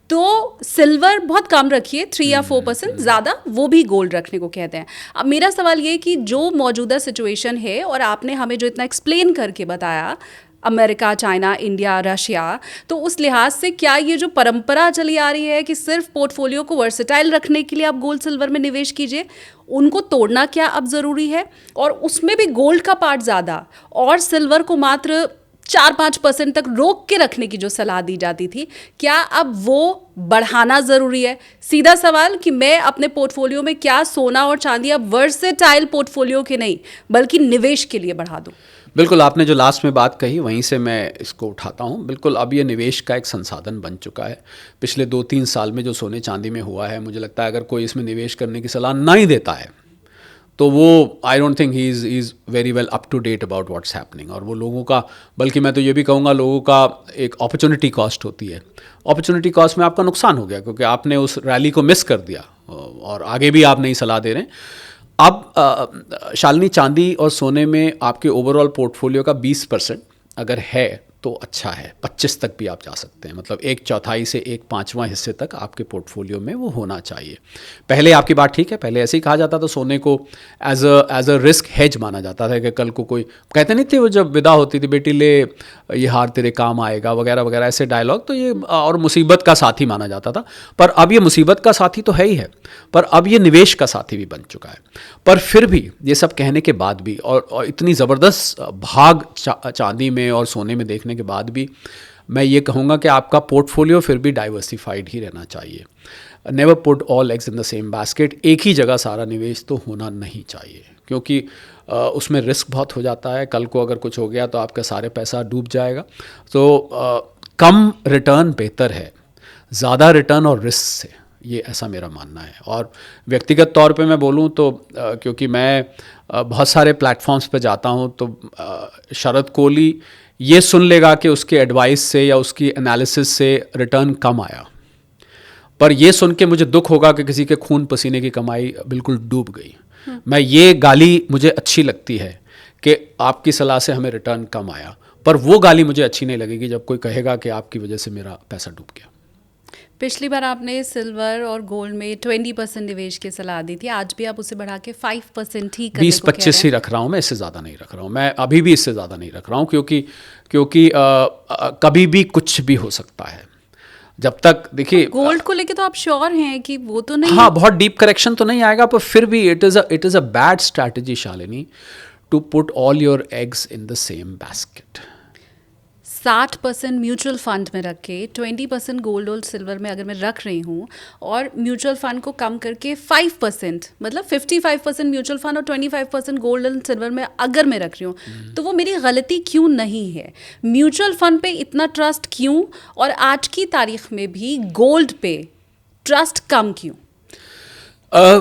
तो सिल्वर बहुत कम रखिए, 3 या 4%, ज़्यादा वो भी गोल्ड रखने को कहते हैं। अब मेरा सवाल ये कि जो मौजूदा सिचुएशन है और आपने हमें जो इतना एक्सप्लेन करके बताया, अमेरिका, चाइना, इंडिया, रशिया, तो उस लिहाज से क्या ये जो परंपरा चली आ रही है कि सिर्फ पोर्टफोलियो को वर्सेटाइल रखने के लिए आप गोल्ड सिल्वर में निवेश कीजिए, उनको तोड़ना क्या अब ज़रूरी है? और उसमें भी गोल्ड का पार्ट ज़्यादा और सिल्वर को मात्र 4-5% तक रोक के रखने की जो सलाह दी जाती थी, क्या अब वो बढ़ाना ज़रूरी है? सीधा सवाल कि मैं अपने पोर्टफोलियो में क्या सोना और चांदी अब वर्सेटाइल पोर्टफोलियो के नहीं बल्कि निवेश के लिए बढ़ा दूं? बिल्कुल, आपने जो लास्ट में बात कही वहीं से मैं इसको उठाता हूँ। बिल्कुल, अब ये निवेश का एक संसाधन बन चुका है। पिछले 2-3 साल में जो सोने चांदी में हुआ है, मुझे लगता है अगर कोई इसमें निवेश करने की सलाह ना ही देता है तो वो I don't think he is very well up to date about what's happening. और वो लोगों का, बल्कि मैं तो ये भी कहूँगा, लोगों का एक अपॉर्चुनिटी कॉस्ट होती है। अपॉर्चुनिटी कॉस्ट में आपका नुकसान हो गया क्योंकि आपने उस रैली को मिस कर दिया और आगे भी आप नहीं सलाह दे रहे हैं। अब शालिनी, चांदी और सोने में आपके ओवरऑल पोर्टफोलियो का 20% अगर है तो अच्छा है। 25 तक भी आप जा सकते हैं, मतलब 1/4 से 1/5वां हिस्से तक आपके पोर्टफोलियो में वो होना चाहिए। पहले आपकी बात ठीक है, पहले ऐसे ही कहा जाता था, सोने को एज अ रिस्क हेज माना जाता था कि कल को कोई, कहते नहीं थे वो जब विदा होती थी, बेटी ले ये हार तेरे काम आएगा वगैरह वगैरह, ऐसे डायलॉग, तो ये और मुसीबत का साथी माना जाता था। पर अब ये मुसीबत का साथी तो है ही है, पर अब ये निवेश का साथी भी बन चुका है। पर फिर भी ये सब कहने के बाद भी और इतनी ज़बरदस्त भाग चांदी में और सोने में देखने के बाद भी मैं ये कहूँगा कि आपका पोर्टफोलियो फिर भी डाइवर्सिफाइड ही रहना चाहिए। Never put all eggs in the same basket. एक ही जगह सारा निवेश तो होना नहीं चाहिए क्योंकि उसमें रिस्क बहुत हो जाता है। कल को अगर कुछ हो गया तो आपका सारे पैसा डूब जाएगा। तो कम रिटर्न बेहतर है ज़्यादा रिटर्न और रिस्क से, ये ऐसा मेरा मानना है। और व्यक्तिगत तौर पे मैं बोलूँ तो क्योंकि मैं बहुत सारे प्लेटफॉर्म्स पे जाता हूँ तो शरद कोहली ये सुन लेगा कि उसके एडवाइस से या उसकी एनालिसिस से रिटर्न कम आया, पर ये सुन के मुझे दुख होगा कि किसी के खून पसीने की कमाई बिल्कुल डूब गई। मैं ये गाली मुझे अच्छी लगती है कि आपकी सलाह से हमें रिटर्न कम आया, पर वो गाली मुझे अच्छी नहीं लगेगी जब कोई कहेगा कि आपकी वजह से मेरा पैसा डूब गया। पिछली बार आपने सिल्वर और गोल्ड में 20% निवेश की सलाह दी थी, आज भी आप उसे बढ़ा के 5% ही करने को कह रहे 20-25 ही रख रहा हूँ मैं, इससे ज़्यादा नहीं रख रहा हूँ। मैं अभी भी इससे ज़्यादा नहीं रख रहा हूँ क्योंकि कभी भी कुछ भी हो सकता है। जब तक देखिए गोल्ड को लेके तो आप श्योर हैं कि वो तो नहीं हाँ, बहुत डीप करेक्शन तो नहीं आएगा, पर फिर भी it is a bad strategy Shalini to put all your eggs in the same basket. 60% mutual fund में रख के 20% गोल्ड और सिल्वर में अगर मैं रख रही हूँ और म्यूचुअल फंड को कम करके 5%, मतलब 55% म्यूचुअल फंड और 25% गोल्ड और सिल्वर में अगर मैं रख रही हूँ, तो वो मेरी गलती क्यों नहीं है? म्यूचुअल फंड पे इतना ट्रस्ट क्यों, और आज की तारीख में भी गोल्ड पे ट्रस्ट कम क्यों?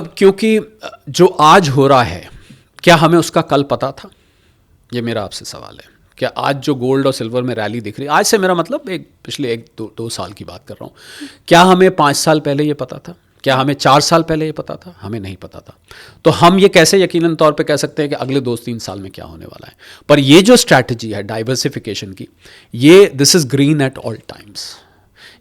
क्योंकि जो आज हो रहा है, क्या हमें उसका कल पता था? ये मेरा आपसे सवाल है। क्या आज जो गोल्ड और सिल्वर में रैली दिख रही है, आज से मेरा मतलब पिछले 1-2 साल की बात कर रहा हूँ, क्या हमें 5 साल पहले ये पता था? क्या हमें 4 साल पहले ये पता था? हमें नहीं पता था। तो हम ये कैसे यकीनन तौर पे कह सकते हैं कि अगले 2-3 साल में क्या होने वाला है? पर ये जो स्ट्रैटेजी है डाइवर्सिफिकेशन की, ये this is green at all times.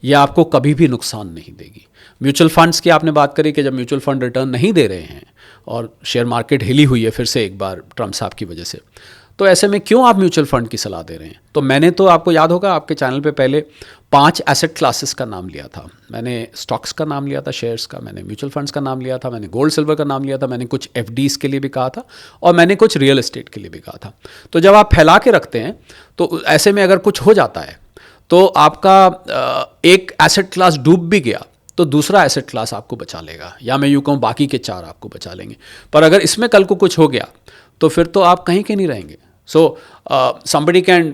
ये आपको कभी भी नुकसान नहीं देगी। म्यूचुअल फंड्स की आपने बात करी कि जब म्यूचुअल फंड रिटर्न नहीं दे रहे हैं और शेयर मार्केट हिली हुई है फिर से एक बार ट्रम्प साहब की वजह से, तो ऐसे में क्यों आप म्यूचुअल फंड की सलाह दे रहे हैं? तो मैंने तो, आपको याद होगा, आपके चैनल पे पहले 5 एसेट क्लासेस का नाम लिया था। मैंने स्टॉक्स का नाम लिया था, शेयर्स का, मैंने म्यूचुअल फंड्स का नाम लिया था, मैंने गोल्ड सिल्वर का नाम लिया था, मैंने कुछ एफडीज के लिए भी कहा था और मैंने कुछ रियल एस्टेट के लिए भी कहा था। तो जब आप फैला के रखते हैं तो ऐसे में अगर कुछ हो जाता है तो आपका एक एसेट क्लास डूब भी गया तो दूसरा एसेट क्लास आपको बचा लेगा, या मैं यूँ कहूँ बाकी के 4 आपको बचा लेंगे। पर अगर इसमें कल को कुछ हो गया तो फिर तो आप कहीं के नहीं रहेंगे। सो somebody can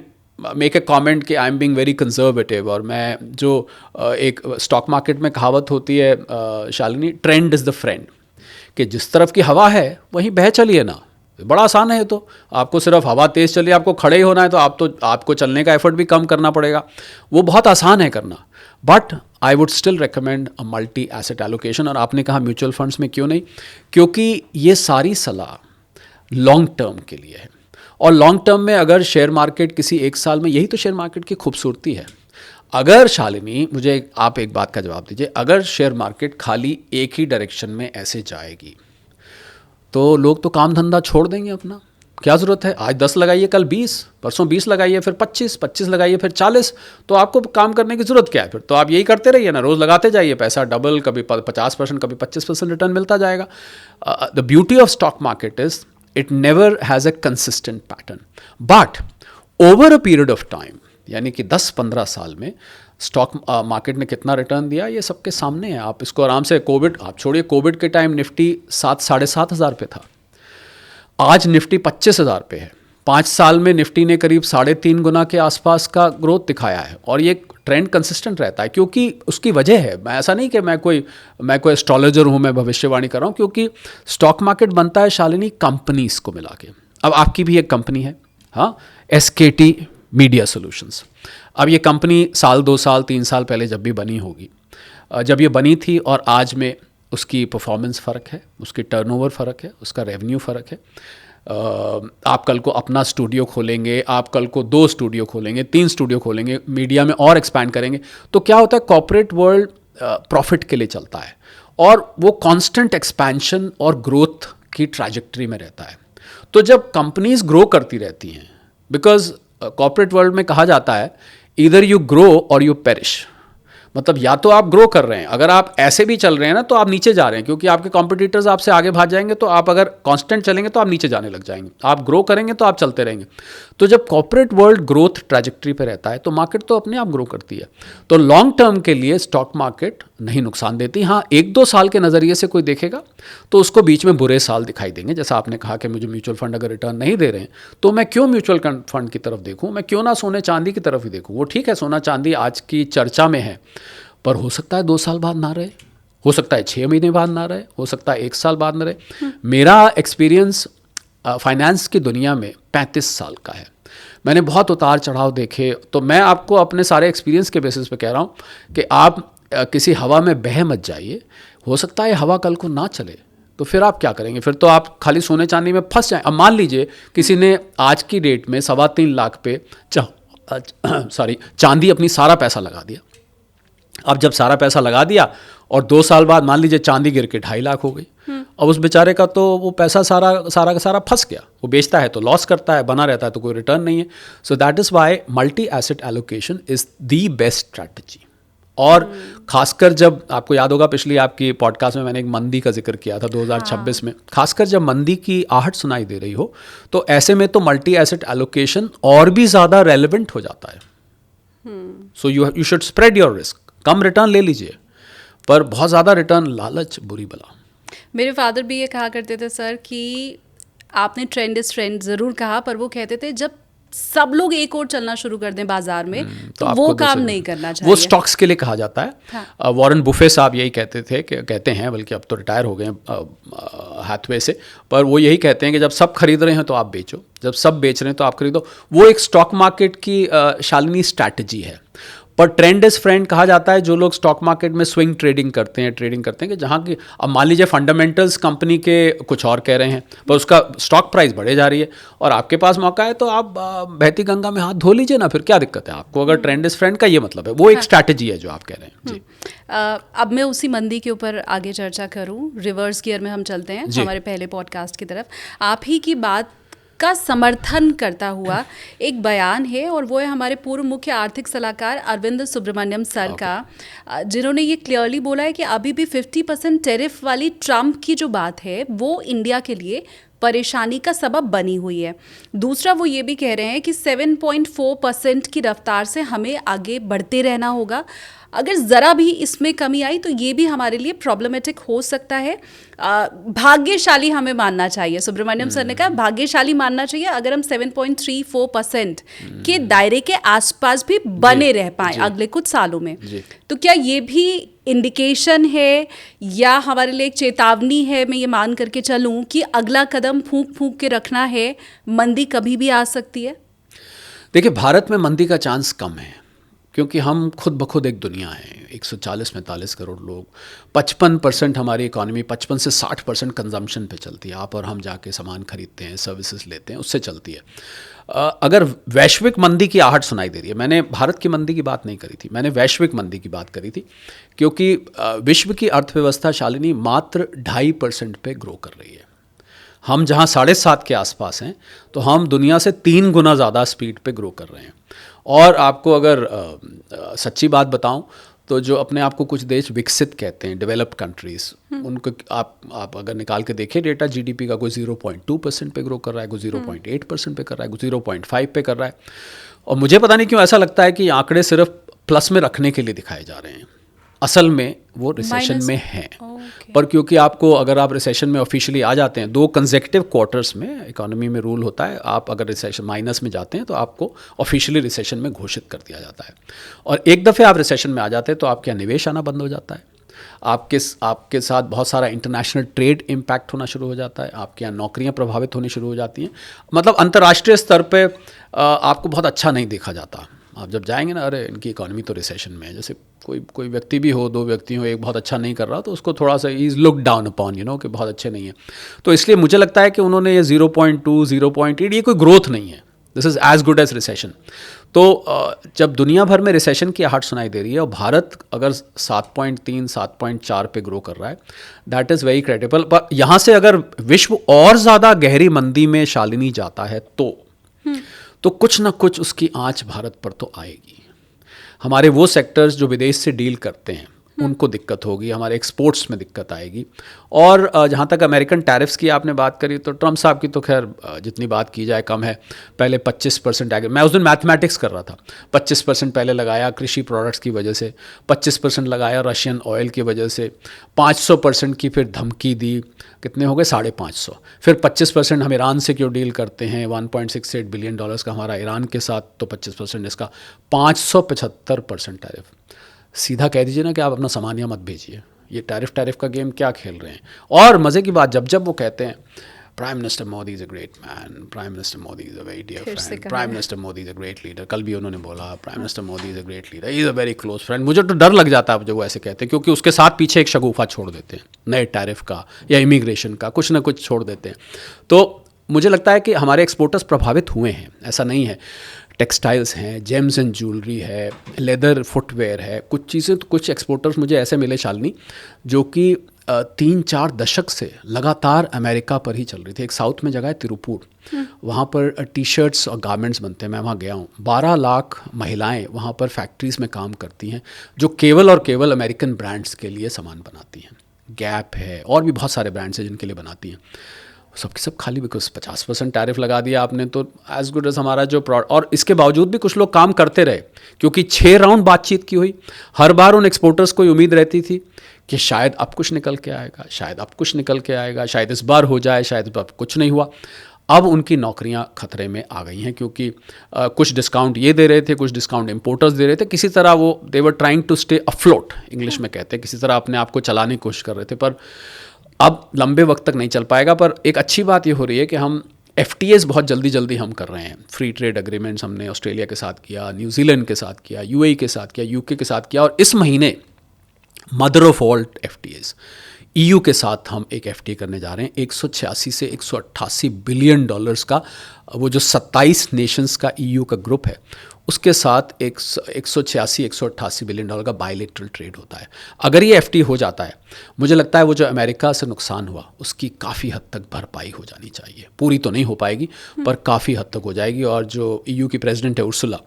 make a comment कि I am being very conservative, और मैं जो एक स्टॉक मार्केट में कहावत होती है Shalini, trend is the friend, कि जिस तरफ की हवा है वहीं बह चलिए ना। बड़ा आसान है। तो आपको सिर्फ हवा तेज़ चलिए, आपको खड़े ही होना है तो आपको चलने का एफर्ट भी कम करना पड़ेगा, वो बहुत आसान है करना। But I would still recommend a multi asset allocation. और आपने कहा म्यूचुअल फंड्स में क्यों नहीं, क्योंकि ये सारी सलाह लॉन्ग टर्म के लिए है, और लॉन्ग टर्म में अगर शेयर मार्केट किसी एक साल में, यही तो शेयर मार्केट की खूबसूरती है। अगर शालिनी, मुझे आप एक बात का जवाब दीजिए, अगर शेयर मार्केट खाली एक ही डायरेक्शन में ऐसे जाएगी तो लोग तो काम धंधा छोड़ देंगे अपना। क्या ज़रूरत है? आज 10 लगाइए, कल 20, परसों 20 लगाइए, फिर 25 लगाइए, फिर 40, तो आपको काम करने की ज़रूरत क्या है? फिर तो आप यही करते रहिए ना, रोज़ लगाते जाइए, पैसा डबल, कभी 50%, कभी 25% रिटर्न मिलता जाएगा। The beauty of stock market is it never has a consistent pattern, but over a period of time, यानी कि 10-15 साल में स्टॉक मार्केट ने कितना रिटर्न दिया ये सबके सामने है। आप इसको आराम से, कोविड आप छोड़िए, कोविड के टाइम निफ्टी 7-7.5 हज़ार पे था, आज निफ्टी 25,000 पे है। 5 साल में निफ्टी ने करीब 3.5 गुना के आसपास का ग्रोथ दिखाया है, और ये ट्रेंड कंसिस्टेंट रहता है क्योंकि उसकी वजह है। मैं ऐसा नहीं कि मैं कोई एस्ट्रोलॉजर हूँ, मैं भविष्यवाणी कर रहा हूँ, क्योंकि स्टॉक मार्केट बनता है शालिनी कंपनीज को मिला के। अब आपकी भी एक कंपनी है, हाँ, SKT मीडिया सॉल्यूशंस। अब ये कंपनी 1 साल 2 साल 3 साल पहले जब भी बनी होगी, जब ये बनी थी और आज में उसकी परफॉर्मेंस फ़र्क है, उसकी टर्नओवर फ़र्क है, उसका रेवेन्यू फ़र्क है। आप कल को अपना स्टूडियो खोलेंगे, आप कल को 2 स्टूडियो खोलेंगे, 3 स्टूडियो खोलेंगे, मीडिया में और एक्सपैंड करेंगे, तो क्या होता है, कॉर्पोरेट वर्ल्ड प्रॉफिट के लिए चलता है और वो कांस्टेंट एक्सपेंशन और ग्रोथ की ट्रैजेक्टरी में रहता है। तो जब कंपनीज ग्रो करती रहती हैं, बिकॉज कॉर्पोरेट वर्ल्ड में कहा जाता है ईदर यू ग्रो और यू पेरिश, मतलब या तो आप ग्रो कर रहे हैं, अगर आप ऐसे भी चल रहे हैं ना तो आप नीचे जा रहे हैं, क्योंकि आपके कॉम्पिटिटर्स आपसे आगे भाग जाएंगे, तो आप अगर कांस्टेंट चलेंगे तो आप नीचे जाने लग जाएंगे, आप ग्रो करेंगे तो आप चलते रहेंगे। तो जब कॉर्पोरेट वर्ल्ड ग्रोथ ट्रैजेक्टरी पे रहता है तो मार्केट तो अपने आप ग्रो करती है। तो लॉन्ग टर्म के लिए स्टॉक मार्केट नहीं नुकसान देती। हाँ, 1-2 साल के नज़रिए से कोई देखेगा तो उसको बीच में बुरे साल दिखाई देंगे, जैसा आपने कहा कि मुझे म्यूचुअल फंड अगर रिटर्न नहीं दे रहे हैं तो मैं क्यों म्यूचुअल फंड की तरफ देखूँ, मैं क्यों ना सोने चांदी की तरफ ही देखूँ। वो ठीक है, सोना चांदी आज की चर्चा में है, पर हो सकता है 2 साल बाद ना रहे, हो सकता है 6 महीने बाद ना रहे, हो सकता है 1 साल बाद ना रहे। मेरा एक्सपीरियंस फाइनेंस की दुनिया में 35 साल का है, मैंने बहुत उतार चढ़ाव देखे। तो मैं आपको अपने सारे एक्सपीरियंस के बेसिस पे कह रहा हूँ कि आप किसी हवा में बह मत जाइए, हो सकता है हवा कल को ना चले, तो फिर आप क्या करेंगे, फिर तो आप खाली सोने चांदी में फंस जाएं। अब मान लीजिए किसी ने आज की डेट में 3.25 लाख पे चांदी अपनी सारा पैसा लगा दिया। अब जब सारा पैसा लगा दिया और 2 साल बाद मान लीजिए चांदी गिर के 2.5 लाख हो गई, अब उस बेचारे का तो वो पैसा सारा का सारा फंस गया। वो बेचता है तो लॉस करता है, बना रहता है तो कोई रिटर्न नहीं है। So that is why multi asset allocation is the best strategy. और खासकर जब आपको याद होगा पिछली आपकी पॉडकास्ट में मैंने एक मंदी का जिक्र किया था 2026 में, खासकर जब मंदी की आहट सुनाई दे रही हो तो ऐसे में तो मल्टी एसेट एलोकेशन और भी ज़्यादा रेलिवेंट हो जाता है। So you should spread your risk, come return ले लीजिए, पर बहुत ज़्यादा रिटर्न लालच बुरी बला। मेरे फादर भी ये कहा करते थे सर कि आपने ट्रेंड इज ट्रेंड ज़रूर कहा, पर वो कहते थे जब सब लोग एक और चलना शुरू कर दें बाजार में तो वो काम नहीं करना चाहिए। वो स्टॉक्स के लिए कहा जाता है। हाँ। वॉरेन बुफे साहब यही कहते थे, कि कहते हैं, बल्कि अब तो रिटायर हो गए हैथवे से, पर वो यही कहते हैं कि जब सब खरीद रहे हैं तो आप बेचो, जब सब बेच रहे हैं तो आप खरीदो। वो एक स्टॉक मार्केट की शालिनी स्ट्रैटेजी है। पर ट्रेंड इज फ्रेंड कहा जाता है जो लोग स्टॉक मार्केट में स्विंग ट्रेडिंग करते हैं कि जहाँ की, अब मान लीजिए फंडामेंटल्स कंपनी के कुछ और कह रहे हैं पर उसका स्टॉक प्राइस बढ़े जा रही है और आपके पास मौका है तो आप बहती गंगा में हाथ धो लीजिए ना, फिर क्या दिक्कत है आपको, अगर ट्रेंड इज फ्रेंड का ये मतलब है। वो एक स्ट्रैटेजी है जो आप कह रहे हैं जी। अब मैं उसी मंदी के ऊपर आगे चर्चा करूं, रिवर्स गियर में हम चलते हैं हमारे पहले पॉडकास्ट की तरफ। आप ही की बात का समर्थन करता हुआ एक बयान है और वो है हमारे पूर्व मुख्य आर्थिक सलाहकार अरविंद सुब्रमण्यम सर का, जिन्होंने ये क्लियरली बोला है कि अभी भी 50% टैरिफ वाली ट्रम्प की जो बात है वो इंडिया के लिए परेशानी का सबब बनी हुई है। दूसरा वो ये भी कह रहे हैं कि 7.4% की रफ्तार से हमें आगे बढ़ते रहना होगा। अगर ज़रा भी इसमें कमी आई तो ये भी हमारे लिए प्रॉब्लमेटिक हो सकता है। भाग्यशाली हमें मानना चाहिए, सुब्रमण्यम सर ने कहा भाग्यशाली मानना चाहिए अगर हम 7.34% के दायरे के आसपास भी बने रह पाएँ अगले कुछ सालों में। तो क्या ये भी इंडिकेशन है या हमारे लिए एक चेतावनी है, मैं ये मान करके चलूँ कि अगला कदम फूंक फूंक के रखना है, मंदी कभी भी आ सकती है? देखिए, भारत में मंदी का चांस कम है क्योंकि हम खुद ब खुद एक दुनिया है, 140-45 करोड़ लोग, 55% हमारी इकॉनमी 55 से 60% कंजम्पशन पे चलती है। आप और हम जाके सामान खरीदते हैं, सर्विसेज लेते हैं, उससे चलती है। अगर वैश्विक मंदी की आहट सुनाई दे रही है, मैंने भारत की मंदी की बात नहीं करी थी, मैंने वैश्विक मंदी की बात करी थी, क्योंकि विश्व की अर्थव्यवस्था शालिनी मात्र 2.5% पे ग्रो कर रही है। हम जहाँ 7.5 के आसपास हैं तो हम दुनिया से 3 गुना ज़्यादा स्पीड पे ग्रो कर रहे हैं। और आपको अगर सच्ची बात बताऊं तो जो अपने आप को कुछ देश विकसित कहते हैं, डेवलप्ड कंट्रीज, उनको आप अगर निकाल के देखें डेटा, जीडीपी का कोई 0.2% पे ग्रो कर रहा है, कोई 0.8% पे कर रहा है, कोई 0.5 पे कर रहा है। और मुझे पता नहीं क्यों ऐसा लगता है कि आंकड़े सिर्फ प्लस में रखने के लिए दिखाए जा रहे हैं, असल में वो रिसेशन में हैं। पर क्योंकि आपको, अगर आप रिसेशन में ऑफिशियली आ जाते हैं, 2 कंसेक्यूटिव क्वार्टर्स में इकोनॉमी में रूल होता है, आप अगर रिसेशन माइनस में जाते हैं तो आपको ऑफिशियली रिसेशन में घोषित कर दिया जाता है। और एक दफ़े आप रिसेशन में आ जाते हैं तो आपके यहाँ निवेश आना बंद हो जाता है, आपके साथ बहुत सारा इंटरनेशनल ट्रेड इम्पैक्ट होना शुरू हो जाता है, आपके यहाँ नौकरियाँ प्रभावित होनी शुरू हो जाती हैं। मतलब अंतर्राष्ट्रीय स्तर पर आपको बहुत अच्छा नहीं देखा जाता। आप जब जाएंगे ना, अरे इनकी इकोनॉमी तो रिसेशन में है, जैसे कोई व्यक्ति भी हो, 2 व्यक्ति हो, एक बहुत अच्छा नहीं कर रहा तो उसको थोड़ा सा इज लुक डाउन अपॉन, कि बहुत अच्छे नहीं है। तो इसलिए मुझे लगता है कि उन्होंने ये 0.2, 0.8, ये कोई ग्रोथ नहीं है, this is as good as recession. तो जब दुनिया भर में रिसेशन की आहट सुनाई दे रही है और भारत अगर 7.3, 7.4 पे ग्रो कर रहा है, दैट इज़ वेरी क्रेडिबल। पर यहाँ से अगर विश्व और ज़्यादा गहरी मंदी में शालिनी जाता है तो कुछ ना कुछ उसकी आंच भारत पर तो आएगी। हमारे वो सेक्टर्स जो विदेश से डील करते हैं उनको दिक्कत होगी, हमारे एक्सपोर्ट्स में दिक्कत आएगी। और जहाँ तक अमेरिकन टैरिफ्स की आपने बात करी, तो ट्रम्प साहब की तो खैर जितनी बात की जाए कम है। पहले 25% मैं उस दिन मैथमेटिक्स कर रहा था, 25% पहले लगाया कृषि प्रोडक्ट्स की वजह से, 25% लगाया रशियन ऑयल की वजह से, 500% की फिर धमकी दी, कितने हो गए, 550। फिर 25% हम ईरान से क्यों डील करते हैं, $1.68 बिलियन का हमारा ईरान के साथ, तो 25% इसका, 575% टैरिफ। सीधा कह दीजिए ना कि आप अपना सामान यहाँ मत भेजिए, ये टैरिफ का गेम क्या खेल रहे हैं। और मज़े की बात, जब वो कहते हैं prime minister Modi is a great man, prime minister Modi is a very dear friend, prime minister Modi is a great leader, कल भी उन्होंने बोला prime minister Modi is a great leader, is a very close friend. मुझे तो डर लग जाता है जब वो ऐसे कहते हैं, क्योंकि उसके साथ पीछे एक शगुफा छोड़ देते हैं, नए टैरिफ का या इमिग्रेशन का, कुछ ना कुछ छोड़ देते हैं। तो मुझे लगता है कि हमारे एक्सपोर्टर्स प्रभावित हुए हैं, ऐसा नहीं है। टेक्सटाइल्स हैं, जेम्स एंड ज्वेलरी है, लेदर फुटवेयर है, कुछ चीज़ें, तो कुछ एक्सपोर्टर्स मुझे ऐसे मिले शालिनी जो कि 3-4 दशक से लगातार अमेरिका पर ही चल रही थी। एक साउथ में जगह है तिरुपुर, वहाँ पर टी शर्ट्स और गारमेंट्स बनते हैं, मैं वहाँ गया हूँ। 12 लाख महिलाएं वहाँ पर फैक्ट्रीज़ में काम करती हैं जो केवल और केवल अमेरिकन ब्रांड्स के लिए सामान बनाती हैं। गैप है और भी बहुत सारे ब्रांड्स हैं जिनके लिए बनाती हैं, सबके सब खाली बिकॉज 50% टैरिफ लगा दिया आपने, तो एज गुड एज हमारा जो प्रोडक्ट। और इसके बावजूद भी कुछ लोग काम करते रहे, क्योंकि 6 राउंड बातचीत की हुई। हर बार उन एक्सपोर्टर्स को उम्मीद रहती थी कि शायद अब कुछ निकल के आएगा, शायद अब कुछ निकल के आएगा, शायद इस बार हो जाए, शायद इस बार कुछ नहीं हुआ। अब उनकी नौकरियां खतरे में आ गई हैं, क्योंकि कुछ डिस्काउंट ये दे रहे थे, कुछ डिस्काउंट इंपोर्टर्स दे रहे थे, किसी तरह वो they were trying to stay afloat, English में कहते हैं, किसी तरह अपने आप को चलाने की कोशिश कर रहे थे। पर अब लंबे वक्त तक नहीं चल पाएगा। पर एक अच्छी बात ये हो रही है कि हम FTAs बहुत जल्दी हम कर रहे हैं। फ्री ट्रेड एग्रीमेंट्स हमने ऑस्ट्रेलिया के साथ किया, न्यूजीलैंड के साथ किया, UAE के साथ किया, UK के साथ किया, और इस महीने mother of all FTAs EU के साथ हम एक FTA करने जा रहे हैं। 186 से 188 बिलियन डॉलर्स का, वो जो 27 नेशंस का EU का ग्रुप है, उसके साथ 186-188 बिलियन डॉलर का बायलैटरल ट्रेड होता है। अगर ये FTA हो जाता है, मुझे लगता है वो जो अमेरिका से नुकसान हुआ उसकी काफ़ी हद तक भरपाई हो जानी चाहिए। पूरी तो नहीं हो पाएगी पर काफ़ी हद तक हो जाएगी। और जो EU की प्रेसिडेंट है उर्सुला,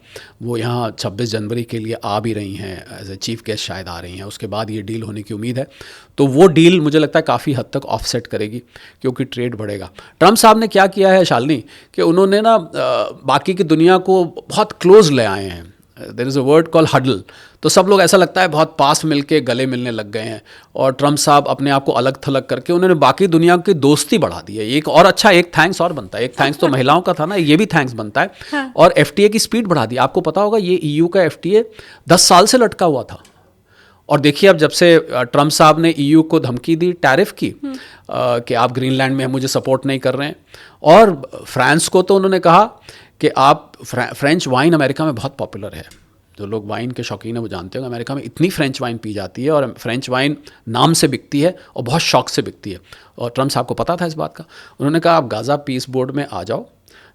वो यहाँ 26 जनवरी के लिए आ भी रही हैं, एज ए चीफ गेस्ट शायद आ रही हैं। उसके बाद ये डील होने की उम्मीद है, तो वो डील मुझे लगता है काफ़ी हद तक ऑफसेट करेगी, क्योंकि ट्रेड बढ़ेगा। ट्रम्प साहब ने क्या किया है शालिनी, कि उन्होंने ना बाकी की दुनिया को बहुत क्लोज ले आए हैं। There is a word call huddle, तो सब लोग ऐसा लगता है बहुत पास मिलके गले मिलने लग गए हैं। और ट्रम्प साहब अपने आप को अलग थलग करके उन्होंने बाकी दुनिया की दोस्ती बढ़ा दी है। एक और अच्छा, एक थैंक्स और बनता है, एक थैंक्स तो महिलाओं का था ना, ये भी थैंक्स बनता है। हाँ। और FTA की स्पीड बढ़ा दी। आपको पता होगा ये EU का FTA 10 साल से लटका हुआ था, और देखिए अब जब से ट्रम्प साहब ने EU को धमकी दी टैरिफ की, कि आप ग्रीनलैंड में मुझे सपोर्ट नहीं कर रहे हैं, और फ्रांस को तो उन्होंने कहा कि आप फ्रेंच वाइन अमेरिका में बहुत पॉपुलर है। जो लोग वाइन के शौकीन हैं वो जानते हो अमेरिका में इतनी फ्रेंच वाइन पी जाती है, और फ्रेंच वाइन नाम से बिकती है और बहुत शौक से बिकती है। और ट्रम्प साहब को पता था इस बात का। उन्होंने कहा आप गाज़ा पीस बोर्ड में आ जाओ,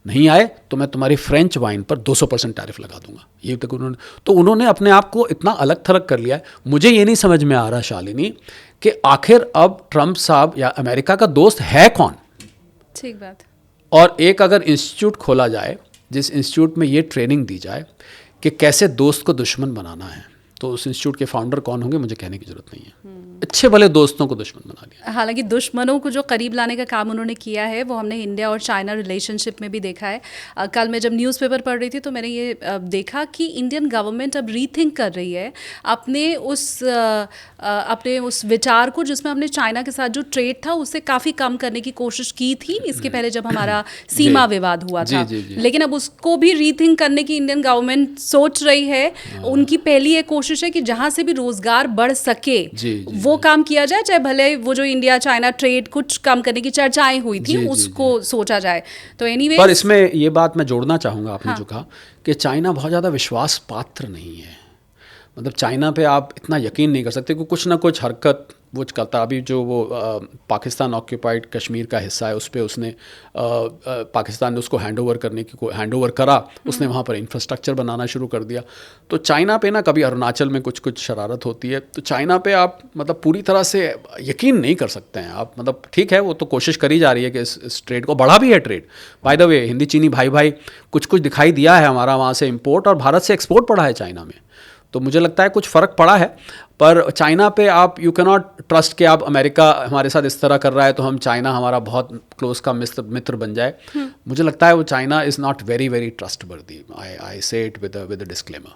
नहीं आए तो मैं तुम्हारी फ्रेंच वाइन पर 200% टैरिफ लगा दूंगा। ये तक उन्होंने अपने आप को इतना अलग थलग कर लिया है। मुझे ये नहीं समझ में आ रहा शालिनी कि आखिर अब ट्रम्प साहब या अमेरिका का दोस्त है कौन। ठीक बात। और एक अगर इंस्टीट्यूट खोला जाए, जिस इंस्टीट्यूट में ये ट्रेनिंग दी जाए कि कैसे दोस्त को दुश्मन बनाना है, तो उस इंस्टीट्यूट के फाउंडर कौन होंगे मुझे कहने की जरूरत नहीं है। अच्छे भले दोस्तों को दुश्मन बना लिया। हालांकि दुश्मनों को जो करीब लाने का काम उन्होंने किया है वो हमने इंडिया और चाइना रिलेशनशिप में भी देखा है। कल मैं जब न्यूज़पेपर पढ़ रही थी तो मैंने ये देखा कि इंडियन गवर्नमेंट अब रीथिंक कर रही है अपने उस विचार को जिसमें हमने चाइना के साथ जो ट्रेड था उससे काफ़ी कम करने की कोशिश की थी इसके पहले जब हमारा सीमा विवाद हुआ था। लेकिन अब उसको भी रीथिंक करने की इंडियन गवर्नमेंट सोच रही है। उनकी पहली एक कोशिश है कि जहाँ से भी रोजगार बढ़ सके वो काम किया जाए, चाहे भले वो जो इंडिया चाइना ट्रेड कुछ कम करने की चर्चाएं हुई थी उसको सोचा जाए। तो एनीवे पर इसमें ये बात मैं जोड़ना चाहूँगा आपने जो कहा कि चाइना बहुत ज़्यादा विश्वास पात्र नहीं है। मतलब चाइना पे आप इतना यकीन नहीं कर सकते कि कुछ ना कुछ हरकत वो करता। अभी जो वो पाकिस्तान ऑक्यूपाइड कश्मीर का हिस्सा है उस पर उसने पाकिस्तान ने उसको हैंडओवर करा, उसने वहाँ पर इंफ्रास्ट्रक्चर बनाना शुरू कर दिया। तो चाइना पे ना कभी अरुणाचल में कुछ कुछ शरारत होती है तो चाइना पे आप मतलब पूरी तरह से यकीन नहीं कर सकते हैं आप। मतलब ठीक है वो तो कोशिश करी जा रही है कि इस ट्रेड को बढ़ा भी है trade. By the way Hindi चीनी भाई कुछ दिखाई दिया है हमारा वहाँ से इम्पोर्ट और भारत से एक्सपोर्ट बढ़ा है चाइना में। तो मुझे लगता है कुछ फ़र्क पड़ा है। पर चाइना पे आप यू कैन नॉट ट्रस्ट कि आप अमेरिका हमारे साथ इस तरह कर रहा है तो हम चाइना हमारा बहुत क्लोज का मित्र बन जाए। मुझे लगता है वो China is not very very trustworthy. I say it with a disclaimer.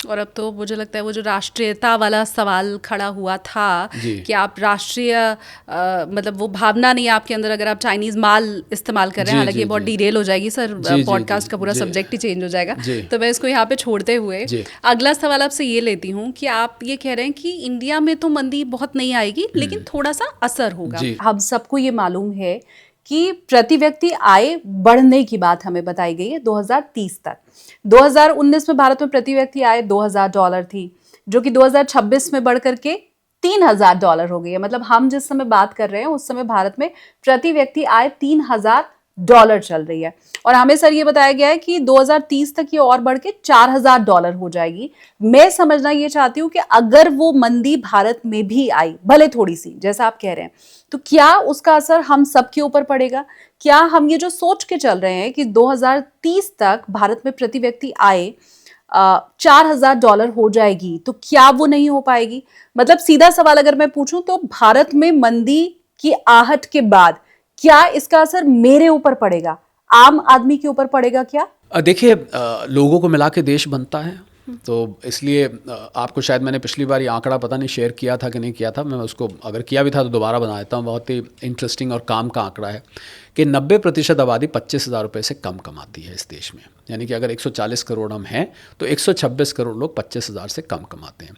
और अब तो मुझे लगता है वो जो राष्ट्रीयता वाला सवाल खड़ा हुआ था कि आप राष्ट्रीय मतलब वो भावना नहीं है आपके अंदर अगर आप चाइनीज़ माल इस्तेमाल कर रहे हैं। हालांकि ये बहुत डिरेल हो जाएगी सर, पॉडकास्ट का पूरा सब्जेक्ट ही चेंज हो जाएगा। तो मैं इसको यहाँ पे छोड़ते हुए अगला सवाल आपसे ये लेती हूँ कि आप ये कह रहे हैं कि इंडिया में तो मंदी बहुत नहीं आएगी लेकिन थोड़ा सा असर होगा। हम सबको ये मालूम है कि प्रति व्यक्ति आय बढ़ने की बात हमें बताई गई है 2030 तक। 2019 में भारत में प्रति व्यक्ति आय $2000 थी जो कि 2026 में बढ़ करके $3000 हो गई है। मतलब हम जिस समय बात कर रहे हैं उस समय भारत में प्रति व्यक्ति आय $3000 चल रही है और हमें सर ये बताया गया है कि 2030 तक ये और बढ़ के $4000 हो जाएगी। मैं समझना ये चाहती हूँ कि अगर वो मंदी भारत में भी आई भले थोड़ी सी जैसा आप कह रहे हैं तो क्या उसका असर हम सबके ऊपर पड़ेगा? क्या हम ये जो सोच के चल रहे हैं कि 2030 तक भारत में प्रति व्यक्ति आय $4000 हो जाएगी तो क्या वो नहीं हो पाएगी? मतलब सीधा सवाल अगर मैं पूछूं तो भारत में मंदी की आहट के बाद क्या इसका असर मेरे ऊपर पड़ेगा, आम आदमी के ऊपर पड़ेगा क्या? देखिए लोगों को मिला के देश बनता है तो इसलिए आपको शायद मैंने पिछली बार ये आंकड़ा पता नहीं शेयर किया था कि नहीं किया था, मैं उसको अगर किया भी था तो दोबारा बना देता हूँ। बहुत ही इंटरेस्टिंग और काम का आंकड़ा है कि 90% आबादी 25,000 रुपये से कम कमाती है इस देश में। यानी कि अगर 140 करोड़ हम हैं तो 126 करोड़ लोग 25,000 से कम कमाते हैं।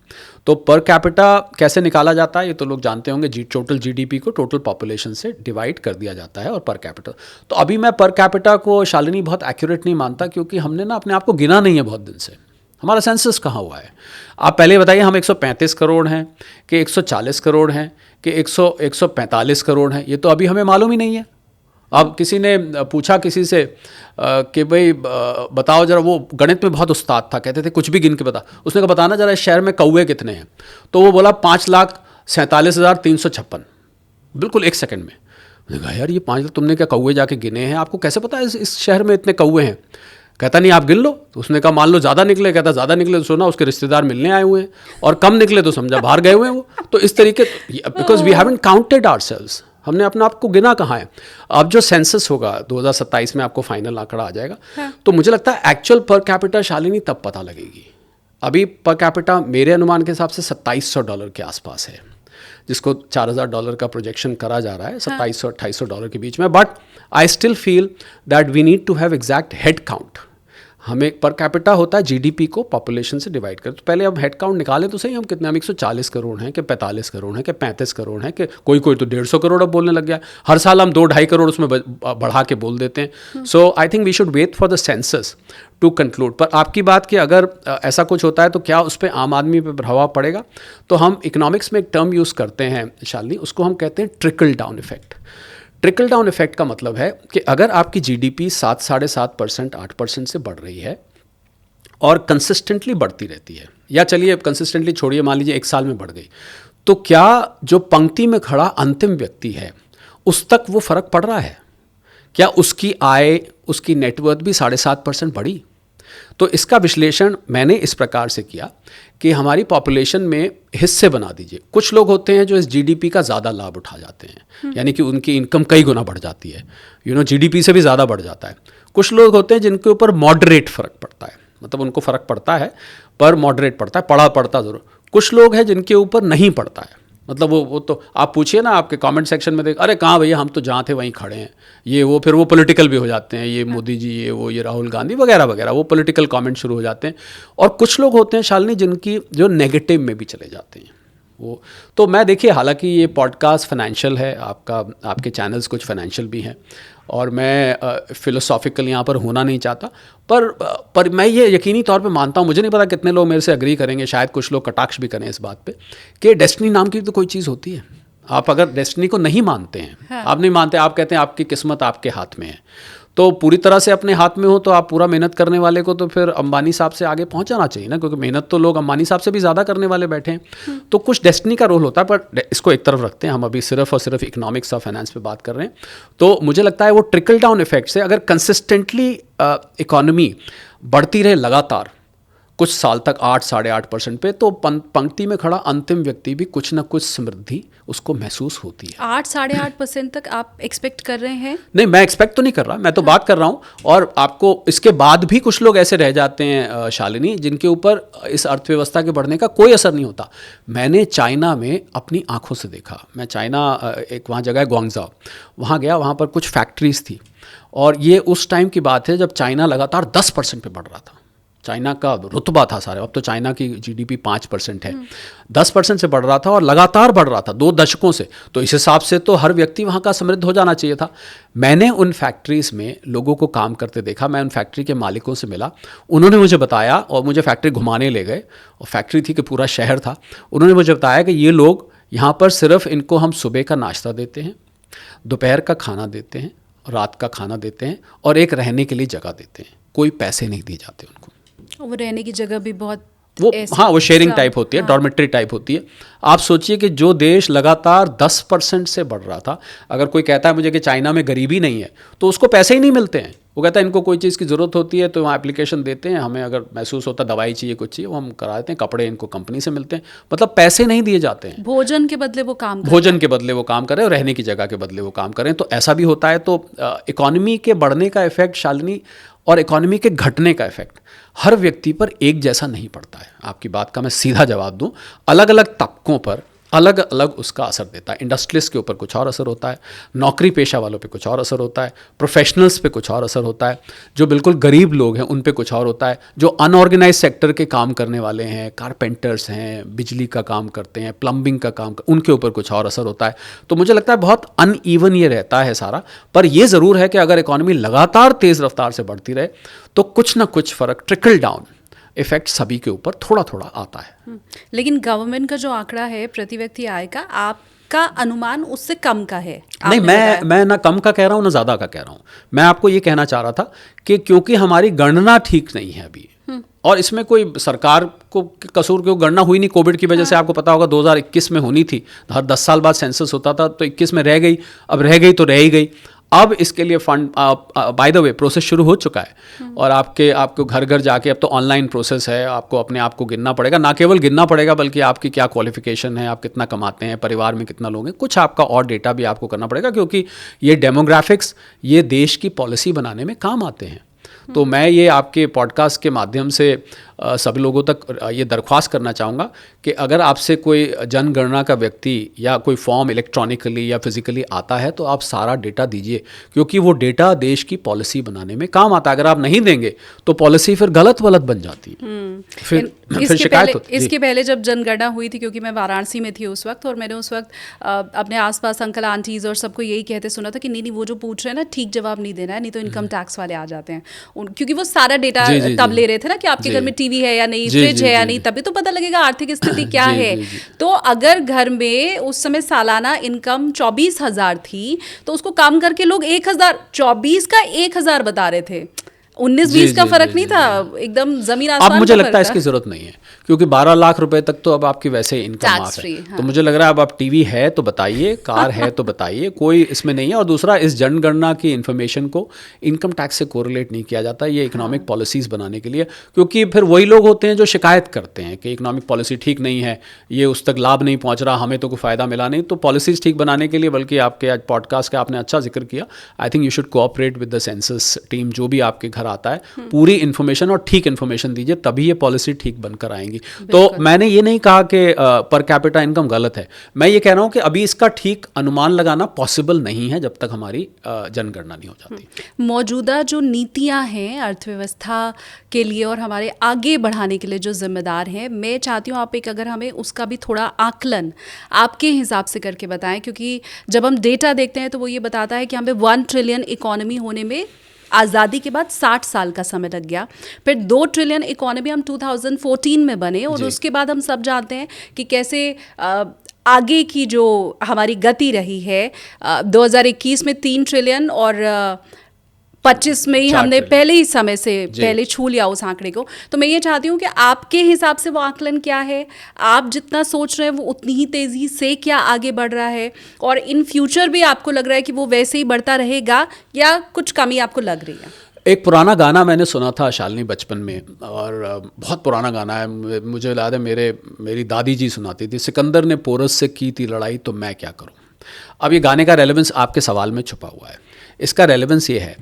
तो पर कैपिटा कैसे निकाला जाता है ये तो लोग जानते होंगे। टोटल जीडीपी को टोटल पॉपुलेशन से डिवाइड कर दिया जाता है और पर कैपिटा। तो अभी मैं पर कैपिटा को शालिनी बहुत एक्यूरेट नहीं मानता क्योंकि हमने ना अपने आप को गिना नहीं है बहुत दिन से। हमारा सेंसस कहाँ हुआ है? आप पहले बताइए हम 135 करोड़ हैं कि 140 करोड़ हैं कि 145 करोड़ हैं, ये तो अभी हमें मालूम ही नहीं है। अब किसी ने पूछा किसी से कि भाई बताओ जरा, वो गणित में बहुत उस्ताद था, कहते थे कुछ भी गिन के बता। उसने कहा बताना जरा इस शहर में कौवे कितने हैं, तो वो बोला 5,47,356, बिल्कुल 1 सेकंड में। मैंने कहा यार ये 5 लाख तुमने क्या कौवे जाके गिने हैं? आपको कैसे पता है इस शहर में इतने कौवे हैं? कहता नहीं आप गिन लो। तो उसने कहा मान लो ज़्यादा निकले, कहता ज़्यादा निकले तो सुना उसके रिश्तेदार मिलने आए हुए हैं, और कम निकले तो समझा बाहर गए हुए हैं वो। तो इस तरीके, because we haven't counted ourselves, हमने अपने आप को गिना कहाँ है। अब जो सेंसस होगा 2027 में आपको फाइनल आंकड़ा आ जाएगा। तो मुझे लगता है एक्चुअल पर कैपिटा शालिनी तब पता लगेगी। अभी पर कैपिटा मेरे अनुमान के हिसाब से $2700 के आसपास है, जिसको $4000 का प्रोजेक्शन करा जा रहा है, 2700-2800 के बीच में। But I still feel that we need to have exact head count. हमें पर कैपिटा होता है जीडीपी को पॉपुलेशन से डिवाइड कर। तो पहले अब हेड काउंट निकालें तो सही, हम कितने, हम 140 करोड़ हैं कि 45 करोड़ हैं कि 35 करोड़ हैं कि कोई तो 150 करोड़ अब बोलने लग गया। हर साल हम 2-2.5 करोड़ उसमें बढ़ा के बोल देते हैं। So I think we should wait for the census to conclude. पर आपकी बात कि अगर ऐसा कुछ होता है तो क्या उस पर आम आदमी पर प्रभाव पड़ेगा? तो हम इकोनॉमिक्स में एक टर्म यूज़ करते हैं शालिनी, उसको हम कहते हैं trickle down effect. Trickle down effect का मतलब है कि अगर आपकी जीडीपी 7-7.5%, 8% से बढ़ रही है और कंसिस्टेंटली बढ़ती रहती है, या चलिए कंसिस्टेंटली छोड़िए, मान लीजिए 1 साल में बढ़ गई, तो क्या जो पंक्ति में खड़ा अंतिम व्यक्ति है उस तक वो फ़र्क पड़ रहा है? क्या उसकी आय, उसकी नेटवर्थ भी 7.5% बढ़ी? तो इसका विश्लेषण मैंने इस प्रकार से किया कि हमारी पॉपुलेशन में हिस्से बना दीजिए। कुछ लोग होते हैं जो इस जीडीपी का ज़्यादा लाभ उठा जाते हैं, यानी कि उनकी इनकम कई गुना बढ़ जाती है, जीडीपी से भी ज़्यादा बढ़ जाता है। कुछ लोग होते हैं जिनके ऊपर मॉडरेट फ़र्क पड़ता है, मतलब उनको फ़र्क पड़ता है पर मॉडरेट पड़ता है, पड़ता ज़रूर। कुछ लोग हैं जिनके ऊपर नहीं पड़ता है, मतलब वो तो आप पूछिए ना, आपके कमेंट सेक्शन में देख, अरे कहाँ भैया हम तो जहाँ थे वहीं खड़े हैं, ये वो, फिर वो पॉलिटिकल भी हो जाते हैं, ये मोदी जी, ये वो, ये राहुल गांधी वगैरह वगैरह, वो पॉलिटिकल कमेंट शुरू हो जाते हैं। और कुछ लोग होते हैं शालिनी जिनकी जो नेगेटिव में भी चले जाते हैं वो। तो मैं देखिए, हालांकि ये पॉडकास्ट फाइनेंशियल है, आपके चैनल्स कुछ फाइनेंशियल भी हैं, और मैं फिलोसॉफिकल यहाँ पर होना नहीं चाहता, पर मैं ये यकीनी तौर पे मानता हूँ, मुझे नहीं पता कितने लोग मेरे से एग्री करेंगे, शायद कुछ लोग कटाक्ष भी करें इस बात पे, कि डेस्टिनी नाम की तो कोई चीज़ होती है। आप अगर डेस्टिनी को नहीं मानते हैं, हाँ। आप नहीं मानते, आप कहते हैं आपकी किस्मत आपके हाथ में है, तो पूरी तरह से अपने हाथ में हो तो आप पूरा मेहनत करने वाले को तो फिर अंबानी साहब से आगे पहुंचाना चाहिए ना, क्योंकि मेहनत तो लोग अंबानी साहब से भी ज़्यादा करने वाले बैठे हैं। तो कुछ डेस्टिनी का रोल होता है, पर इसको एक तरफ रखते हैं, हम अभी सिर्फ और सिर्फ इकोनॉमिक्स और फाइनेंस पे बात कर रहे हैं। तो मुझे लगता है वो ट्रिकल डाउन इफेक्ट से अगर कंसिस्टेंटली इकोनॉमी बढ़ती रहे लगातार कुछ साल तक 8-8.5% पे, तो पंक्ति में खड़ा अंतिम व्यक्ति भी कुछ ना कुछ समृद्धि उसको महसूस होती है। 8-8.5% तक आप एक्सपेक्ट कर रहे हैं? नहीं, मैं एक्सपेक्ट तो नहीं कर रहा, मैं तो बात कर रहा हूँ। और आपको इसके बाद भी कुछ लोग ऐसे रह जाते हैं शालिनी, जिनके ऊपर इस अर्थव्यवस्था के बढ़ने का कोई असर नहीं होता। मैंने चाइना में अपनी आंखों से देखा, मैं चाइना, एक वहाँ जगह है ग्वांगझाओ, वहाँ गया, वहाँ पर कुछ फैक्ट्रीज थी, और ये उस टाइम की बात है जब चाइना लगातार 10% पे बढ़ रहा था। चाइना का रुतबा था सारे, अब तो चाइना की जीडीपी 5% है, 10% से बढ़ रहा था और लगातार बढ़ रहा था 2 दशकों से। तो इस हिसाब से तो हर व्यक्ति वहाँ का समृद्ध हो जाना चाहिए था। मैंने उन फैक्ट्रीज़ में लोगों को काम करते देखा, मैं उन फैक्ट्री के मालिकों से मिला, उन्होंने मुझे बताया, और मुझे फैक्ट्री घुमाने ले गए, और फैक्ट्री थी कि पूरा शहर था। उन्होंने मुझे बताया कि ये लोग यहाँ पर सिर्फ इनको हम सुबह का नाश्ता देते हैं, दोपहर का खाना देते हैं, रात का खाना देते हैं, और एक रहने के लिए जगह देते हैं, कोई पैसे नहीं दिए जाते उनको। वो रहने की जगह भी बहुत वो शेयरिंग टाइप होती है, डॉर्मेट्री टाइप होती है। आप सोचिए कि जो देश लगातार 10% से बढ़ रहा था, अगर कोई कहता है मुझे कि चाइना में गरीबी नहीं है, तो उसको पैसे ही नहीं मिलते हैं। वो कहता है इनको कोई चीज़ की ज़रूरत होती है तो वहाँ एप्लीकेशन देते हैं, हमें अगर महसूस होता दवाई चाहिए, कुछ चाहिए, वो हम करा देते हैं, कपड़े इनको कंपनी से मिलते हैं, मतलब पैसे नहीं दिए जाते हैं। भोजन के बदले वो काम करें, भोजन के बदले वो काम करें, और रहने की जगह के बदले वो काम करें, तो ऐसा भी होता है। तो इकॉनमी के बढ़ने का इफेक्ट शालिनी, और इकॉनमी के घटने का इफेक्ट हर व्यक्ति पर एक जैसा नहीं पड़ता है। आपकी बात का मैं सीधा जवाब दूं, अलग अलग तबकों पर अलग अलग उसका असर देता है। इंडस्ट्रियलिस्ट के ऊपर कुछ और असर होता है, नौकरी पेशा वालों पे कुछ और असर होता है, प्रोफेशनल्स पे कुछ और असर होता है, जो बिल्कुल गरीब लोग हैं उन पे कुछ और होता है, जो अनऑर्गेनाइज सेक्टर के काम करने वाले हैं, कारपेंटर्स हैं, बिजली का काम करते हैं, प्लम्बिंग का काम उनके ऊपर कुछ और असर होता है। तो मुझे लगता है बहुत अनइवन ये रहता है सारा, पर ये ज़रूर है कि अगर इकॉनमी लगातार तेज़ रफ्तार से बढ़ती रहे तो कुछ ना कुछ फ़र्क, ट्रिकल डाउन इफेक्ट सभी के ऊपर थोड़ा थोड़ा आता है। लेकिन गवर्नमेंट का जो आंकड़ा है प्रति व्यक्ति आय का, आपका अनुमान उससे कम का है? नहीं, मैं ना कम का कह रहा हूँ ना ज़्यादा का कह रहा हूँ। मैं आपको ये कहना चाह रहा था कि क्योंकि हमारी गणना ठीक नहीं है अभी, और इसमें कोई सरकार को कसूर, क्यों गणना हुई नहीं कोविड की वजह से। आपको पता होगा 2021 में होनी थी, हर 10 साल बाद सेंसस होता था, तो 21 में रह गई, अब रह गई तो रह ही गई। अब इसके लिए fund, by the way, process शुरू हो चुका है, और आपको घर घर जाके, अब तो ऑनलाइन प्रोसेस है, आपको अपने आप को गिनना पड़ेगा, ना केवल गिनना पड़ेगा बल्कि आपकी क्या क्वालिफिकेशन है, आप कितना कमाते हैं, परिवार में कितना लोग हैं, कुछ आपका और डेटा भी आपको करना पड़ेगा, क्योंकि ये डेमोग्राफिक्स ये देश की पॉलिसी बनाने में काम आते हैं। तो मैं ये आपके पॉडकास्ट के माध्यम से सभी लोगों तक ये दरख्वास्त करना चाहूँगा कि अगर आपसे कोई जनगणना का व्यक्ति या कोई फॉर्म इलेक्ट्रॉनिकली या फिजिकली आता है तो आप सारा डेटा दीजिए, क्योंकि वो डेटा देश की पॉलिसी बनाने में काम आता है। अगर आप नहीं देंगे तो पॉलिसी फिर गलत बन जाती है, फिर शिकायत होती है। इसके पहले जब जनगणना हुई थी, क्योंकि मैं वाराणसी में थी उस वक्त, और मैंने उस वक्त अपने आसपास अंकल आंटीज और सबको यही कहते सुना था कि नहीं वो जो पूछ रहे हैं ना, ठीक जवाब नहीं देना है, नहीं तो इनकम टैक्स वाले आ जाते हैं। क्योंकि वो सारा डेटा तब ले रहे थे ना कि आपके घर में टीवी है या नहीं, फ्रिज है या नहीं, तभी तो पता लगेगा आर्थिक स्थिति क्या है। तो अगर घर में उस समय सालाना इनकम 24,000 थी तो उसको काम करके लोग 1,024 का 1,000 बता रहे थे, 19-20 का जी, फर्क जी, नहीं जी, था, एकदम जमीन अब आसमान मुझे का लगता है फर्क इसकी था। ज़रूरत नहीं है, क्योंकि 12 लाख रुपए तक तो अब आपकी वैसे ही इनकम Tax माफ है। free, तो हाँ। मुझे लग रहा है अब आप टीवी है तो बताइए, कार है तो बताइए, कोई इसमें नहीं है। और दूसरा, इस जनगणना की इन्फॉर्मेशन को इनकम टैक्स से कोरिलेट नहीं किया जाता, ये इकोनॉमिक पॉलिसीज़ बनाने के लिए, क्योंकि फिर वही लोग होते हैं जो शिकायत करते हैं कि इकोनॉमिक पॉलिसी ठीक नहीं है, ये उस तक लाभ नहीं पहुंच रहा, हमें तो कोई फ़ायदा मिला नहीं। तो पॉलिसीज़ ठीक बनाने के लिए, बल्कि आपके आज पॉडकास्ट का आपने अच्छा जिक्र किया, आई think you should cooperate with the census team, जो भी आपके घर आता है, पूरी इन्फॉर्मेशन और ठीक इन्फॉर्मेशन दीजिए, तभी ये पॉलिसी ठीक बनकर आएंगी। तो मैंने ये नहीं कहा कि पर कैपिटा इनकम गलत है, मैं ये कह रहा हूँ कि अभी इसका ठीक अनुमान लगाना पॉसिबल नहीं है जब तक हमारी जनगणना नहीं हो जाती। मौजूदा जो नीतियां हैं अर्थव्यवस्था के लिए और हमारे आगे बढ़ाने के लिए जो जिम्मेदार हैं, मैं चाहती हूँ आप एक अगर हमें उसका भी थोड़ा आकलन आपके हिसाब से करके बताएं, क्योंकि जब हम डेटा देखते हैं तो वो ये बताता है कि हमें 1 ट्रिलियन इकोनॉमी होने में आज़ादी के बाद 60 साल का समय लग गया। फिर 2 ट्रिलियन इकोनॉमी हम 2014 में बने, और जी। उसके बाद हम सब जानते हैं कि कैसे आगे की जो हमारी गति रही है। 2021 में 3 ट्रिलियन और 25 में ही 4 हमने ट्रिलियन। पहले ही समय से जी। पहले छू लिया उस आंकड़े को। तो मैं ये चाहती हूँ कि आपके हिसाब से वो आकलन क्या है, आप जितना सोच रहे हैं वो उतनी ही तेज़ी से क्या आगे बढ़ रहा है, और इन फ्यूचर भी आपको लग रहा है कि वो वैसे ही बढ़ता रहेगा या कुछ कमी आपको लग रही है? एक पुराना गाना मैंने सुना था शालिनी बचपन में, और बहुत पुराना गाना है, मुझे याद है मेरी दादी जी सुनाती थी, सिकंदर ने पोरस से की थी लड़ाई तो मैं क्या करूं। अब ये गाने का रेलेवेंस आपके सवाल में छुपा हुआ है। इसका रेलेवेंस ये है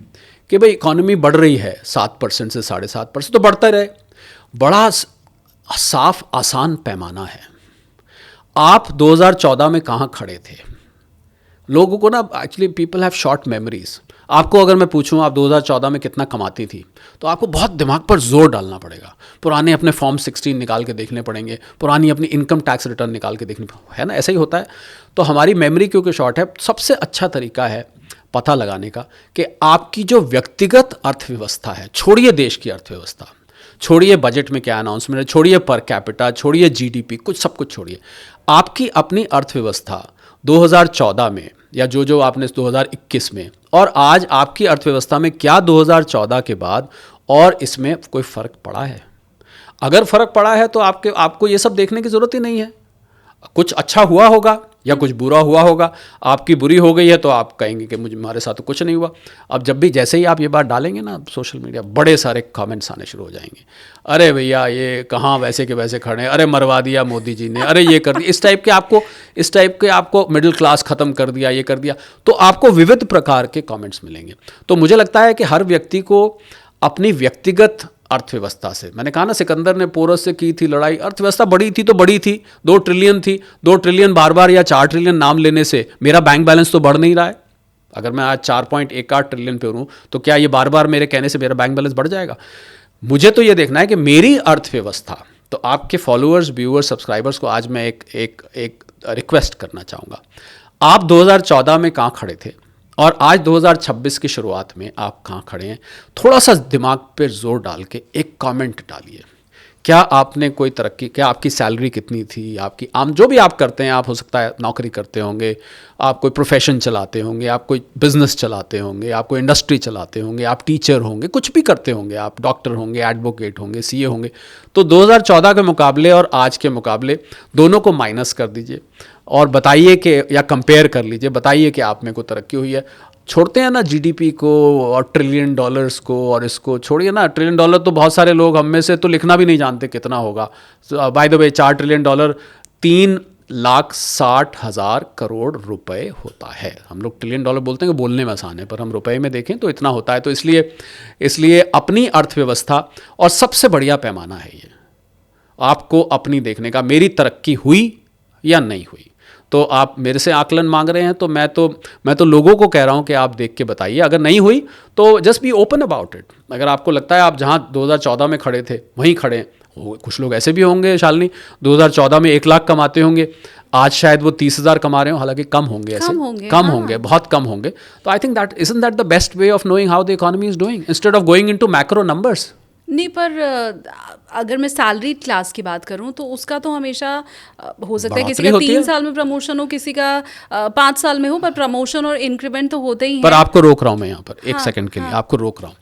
कि भाई इकोनॉमी बढ़ रही है 7% से 7.5%, तो बढ़ता रहे, बड़ा साफ आसान पैमाना है। आप 2014 में कहाँ खड़े थे? लोगों को ना actually people have short memories. आपको अगर मैं पूछूं आप 2014 में कितना कमाती थी, तो आपको बहुत दिमाग पर जोर डालना पड़ेगा, पुराने अपने फॉर्म 16 निकाल के देखने पड़ेंगे, पुरानी अपनी इनकम टैक्स रिटर्न निकाल के देखनी है ना, ऐसा ही होता है। तो हमारी मेमोरी क्योंकि शॉर्ट है, सबसे अच्छा तरीका है पता लगाने का कि आपकी जो व्यक्तिगत अर्थव्यवस्था है, छोड़िए देश की अर्थव्यवस्था, छोड़िए बजट में क्या अनाउंसमेंट है, छोड़िए पर कैपिटा, छोड़िए जीडीपी, कुछ सब कुछ छोड़िए, आपकी अपनी अर्थव्यवस्था 2014 में या जो आपने 2021 में और आज आपकी अर्थव्यवस्था में क्या 2014 के बाद और इसमें कोई फ़र्क पड़ा है? अगर फ़र्क पड़ा है तो आपको ये सब देखने की ज़रूरत ही नहीं है। कुछ अच्छा हुआ होगा या कुछ बुरा हुआ होगा। आपकी बुरी हो गई है तो आप कहेंगे कि हमारे साथ तो कुछ नहीं हुआ। अब जब भी जैसे ही आप ये बात डालेंगे ना सोशल मीडिया, बड़े सारे कमेंट्स आने शुरू हो जाएंगे, अरे भैया ये कहाँ वैसे के वैसे खड़े हैं, अरे मरवा दिया मोदी जी ने, अरे ये कर दिया, इस टाइप के आपको मिडिल क्लास ख़त्म कर दिया, ये कर दिया, तो आपको विविध प्रकार के कमेंट्स मिलेंगे। तो मुझे लगता है कि हर व्यक्ति को अपनी व्यक्तिगत अर्थव्यवस्था से, मैंने कहा ना सिकंदर ने पोरस से की थी लड़ाई, अर्थव्यवस्था बड़ी थी तो बड़ी थी, 2 ट्रिलियन थी, 2 ट्रिलियन बार बार या 4 ट्रिलियन नाम लेने से मेरा बैंक बैलेंस तो बढ़ नहीं रहा है। अगर मैं आज 4.18 ट्रिलियन पे हूँ तो क्या ये बार बार मेरे कहने से मेरा बैंक बैलेंस बढ़ जाएगा? मुझे तो ये देखना है कि मेरी अर्थव्यवस्था, तो आपके फॉलोअर्स, व्यूअर्स, सब्सक्राइबर्स को आज मैं एक रिक्वेस्ट करना चाहूँगा। आप 2014 में कहाँ खड़े थे और आज 2026 की शुरुआत में आप कहाँ खड़े हैं? थोड़ा सा दिमाग पे जोर डाल के एक कमेंट डालिए। क्या आपने कोई तरक्की, क्या आपकी सैलरी कितनी थी, आपकी आम जो भी आप करते हैं, आप हो सकता है नौकरी करते होंगे, आप कोई प्रोफेशन चलाते होंगे, आप कोई बिजनेस चलाते होंगे, आप कोई इंडस्ट्री चलाते होंगे, आप टीचर होंगे, कुछ भी करते होंगे, आप डॉक्टर होंगे, एडवोकेट होंगे, सीए होंगे, तो 2014 के मुकाबले और आज के मुकाबले दोनों को माइनस कर दीजिए और बताइए कि, या कंपेयर कर लीजिए, बताइए कि आप में कोई तरक्की हुई है। छोड़ते हैं ना जीडीपी को और $1 ट्रिलियन को, और इसको छोड़िए ना, $1 ट्रिलियन तो बहुत सारे लोग हम में से तो लिखना भी नहीं जानते कितना होगा। By the way $4 trillion 3,60,000 crore रुपए होता है। हम लोग $1 ट्रिलियन बोलते हैं कि बोलने में आसान है, पर हम रुपए में देखें तो इतना होता है। तो इसलिए अपनी अर्थव्यवस्था, और सबसे बढ़िया पैमाना है ये आपको अपनी देखने का, मेरी तरक्की हुई या नहीं हुई। तो आप मेरे से आकलन मांग रहे हैं तो मैं तो लोगों को कह रहा हूं कि आप देख के बताइए। अगर नहीं हुई तो just be open about it. अगर आपको लगता है आप जहां 2014 में खड़े थे वहीं खड़े हैं, कुछ लोग ऐसे भी होंगे शालिनी 2014 में 1 लाख कमाते होंगे, आज शायद वो 30,000 कमा रहे हो, हालांकि कम होंगे, ऐसे कम होंगे, बहुत कम होंगे। तो I think that isn't that the best way of knowing how the economy is doing instead of going into macro numbers. नहीं, पर अगर मैं सैलरी क्लास की बात करूं तो उसका तो हमेशा हो सकता है किसी का 3 साल में प्रमोशन हो, किसी का 5 साल में हो, पर प्रमोशन और इंक्रीमेंट तो होते ही हैं। पर आपको रोक रहा हूं मैं यहाँ पर एक सेकंड के लिए, आपको रोक रहा हूं।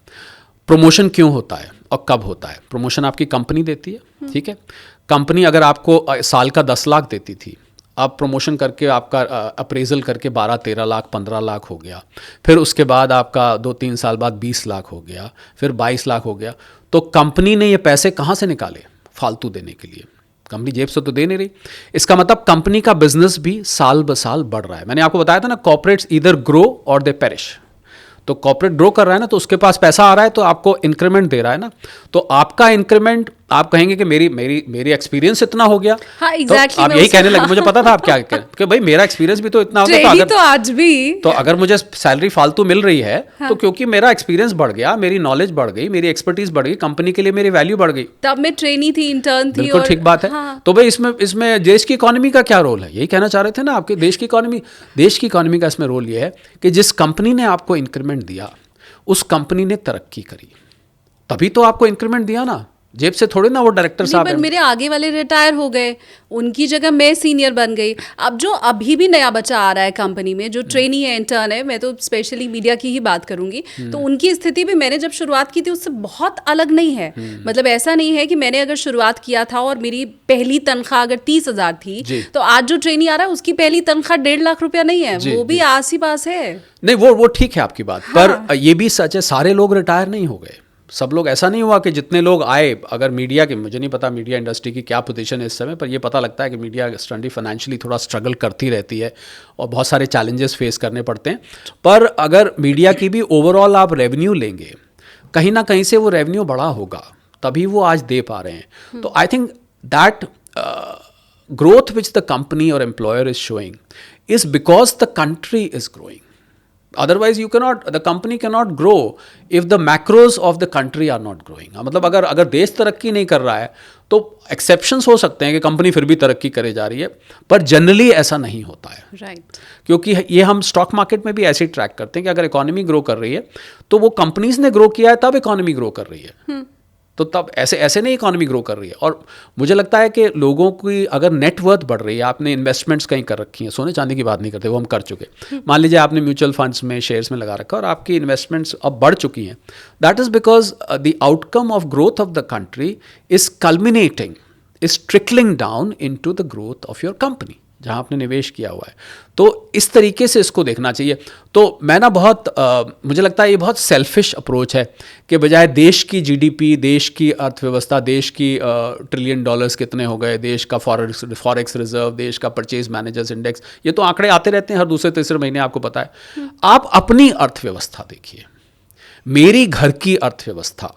प्रमोशन क्यों होता है और कब होता है? प्रमोशन आपकी कंपनी देती है, ठीक है। कंपनी अगर आपको साल का 10 लाख देती थी, अब प्रमोशन करके आपका अप्रेजल करके 12-13 लाख 15 लाख हो गया, फिर उसके बाद आपका 2-3 साल बाद 20 लाख हो गया, फिर 22 लाख हो गया, तो कंपनी ने ये पैसे कहाँ से निकाले? फालतू देने के लिए। कंपनी जेब से तो दे नहीं रही। इसका मतलब कंपनी का बिजनेस भी साल ब साल बढ़ रहा है। मैंने आपको बताया था ना, कॉर्पोरेट्स ईदर ग्रो और दे पेरिश। तो कॉर्पोरेट ग्रो कर रहा है ना, तो उसके पास पैसा आ रहा है, तो आपको इंक्रीमेंट दे रहा है ना, तो आपका इंक्रीमेंट आप कहेंगे कि मेरी एक्सपीरियंस इतना हो गया। हाँ, तो exactly, आप यही कहने लगे। मुझे पता था आप क्या कहें कि भाई मेरा एक्सपीरियंस भी तो इतना हो गया, तो आज भी तो अगर मुझे सैलरी फालतू मिल रही है, तो क्योंकि मेरा एक्सपीरियंस बढ़ गया, मेरी नॉलेज बढ़ गई, मेरी एक्सपर्टीज बढ़ गई, कंपनी के लिए मेरी वैल्यू बढ़ गई। तब मैं ट्रेनी थी, इंटर्न थी। बिल्कुल ठीक बात है। हाँ। तो भाई इसमें देश की इकोनॉमी का क्या रोल है? यही कहना चाह रहे थे ना आपके। देश की इकोनॉमी का इसमें रोल ये है कि जिस कंपनी ने आपको इंक्रीमेंट दिया, उस कंपनी ने तरक्की करी, तभी तो आपको इंक्रीमेंट दिया ना। जेब से थोड़े ना वो डायरेक्टर साहब पर मेरे आगे वाले रिटायर हो गए, उनकी जगह मैं सीनियर बन गई। अब जो अभी भी नया बच्चा आ रहा है कंपनी में, जो ट्रेनी है, इंटर्न है, मैं तो स्पेशली मीडिया की ही बात करूंगी, तो उनकी स्थिति भी मैंने जब शुरुआत की थी उससे बहुत अलग नहीं है। मतलब ऐसा नहीं है कि मैंने अगर शुरुआत किया था और मेरी पहली तनख्वाह अगर 30,000 थी, तो आज जो ट्रेनी आ रहा है उसकी पहली तनख्वाह 1.5 लाख रुपया नहीं है, वो भी आस ही पास है। नहीं, वो ठीक है आपकी बात। हाँ। पर ये भी सच है, सारे लोग रिटायर नहीं हो गए। सब लोग, ऐसा नहीं हुआ कि जितने लोग आए, अगर मीडिया के, मुझे नहीं पता मीडिया इंडस्ट्री की क्या पोजीशन है इस समय, पर ये पता लगता है कि मीडिया इंडस्ट्री फाइनेंशियली थोड़ा स्ट्रगल करती रहती है और बहुत सारे चैलेंजेस फेस करने पड़ते हैं। पर अगर मीडिया की भी ओवरऑल आप रेवेन्यू लेंगे, कहीं ना कहीं से वो रेवेन्यू बड़ा होगा, तभी वो आज दे पा रहे हैं। तो I think that growth which the company or employer is showing is because the country is growing. Otherwise the company cannot grow if the macros of the country are not growing. मतलब अगर देश तरक्की नहीं कर रहा है, तो exceptions हो सकते हैं कि कंपनी फिर भी तरक्की करे जा रही है, पर जनरली ऐसा नहीं होता है। राइट। क्योंकि ये हम स्टॉक मार्केट में भी ऐसे ही ट्रैक करते हैं कि अगर इकोनॉमी ग्रो कर रही है, तो वो कंपनीज ने ग्रो किया है, तब इकोनॉमी ग्रो कर रही है। तो तब ऐसे नहीं इकोनॉमी ग्रो कर रही है। और मुझे लगता है कि लोगों की अगर नेटवर्थ बढ़ रही है, आपने इन्वेस्टमेंट्स कहीं कर रखी हैं, सोने चांदी की बात नहीं करते, वो हम कर चुके। मान लीजिए आपने म्यूचुअल फंड्स में, शेयर्स में लगा रखा और आपकी इन्वेस्टमेंट्स अब बढ़ चुकी हैं, that is because the outcome of growth of the country is culminating, is trickling down in to the growth of your company, जहाँ आपने निवेश किया हुआ है। तो इस तरीके से इसको देखना चाहिए। तो मैं ना मुझे लगता है ये बहुत सेल्फिश अप्रोच है कि बजाय देश की जीडीपी, देश की अर्थव्यवस्था, देश की $1 ट्रिलियन कितने हो गए, देश का फॉरेक्स रिजर्व, देश का परचेज मैनेजर्स इंडेक्स, ये तो आंकड़े आते रहते हैं हर दूसरे तीसरे महीने, आपको पता है। आप अपनी अर्थव्यवस्था देखिए, मेरी घर की अर्थव्यवस्था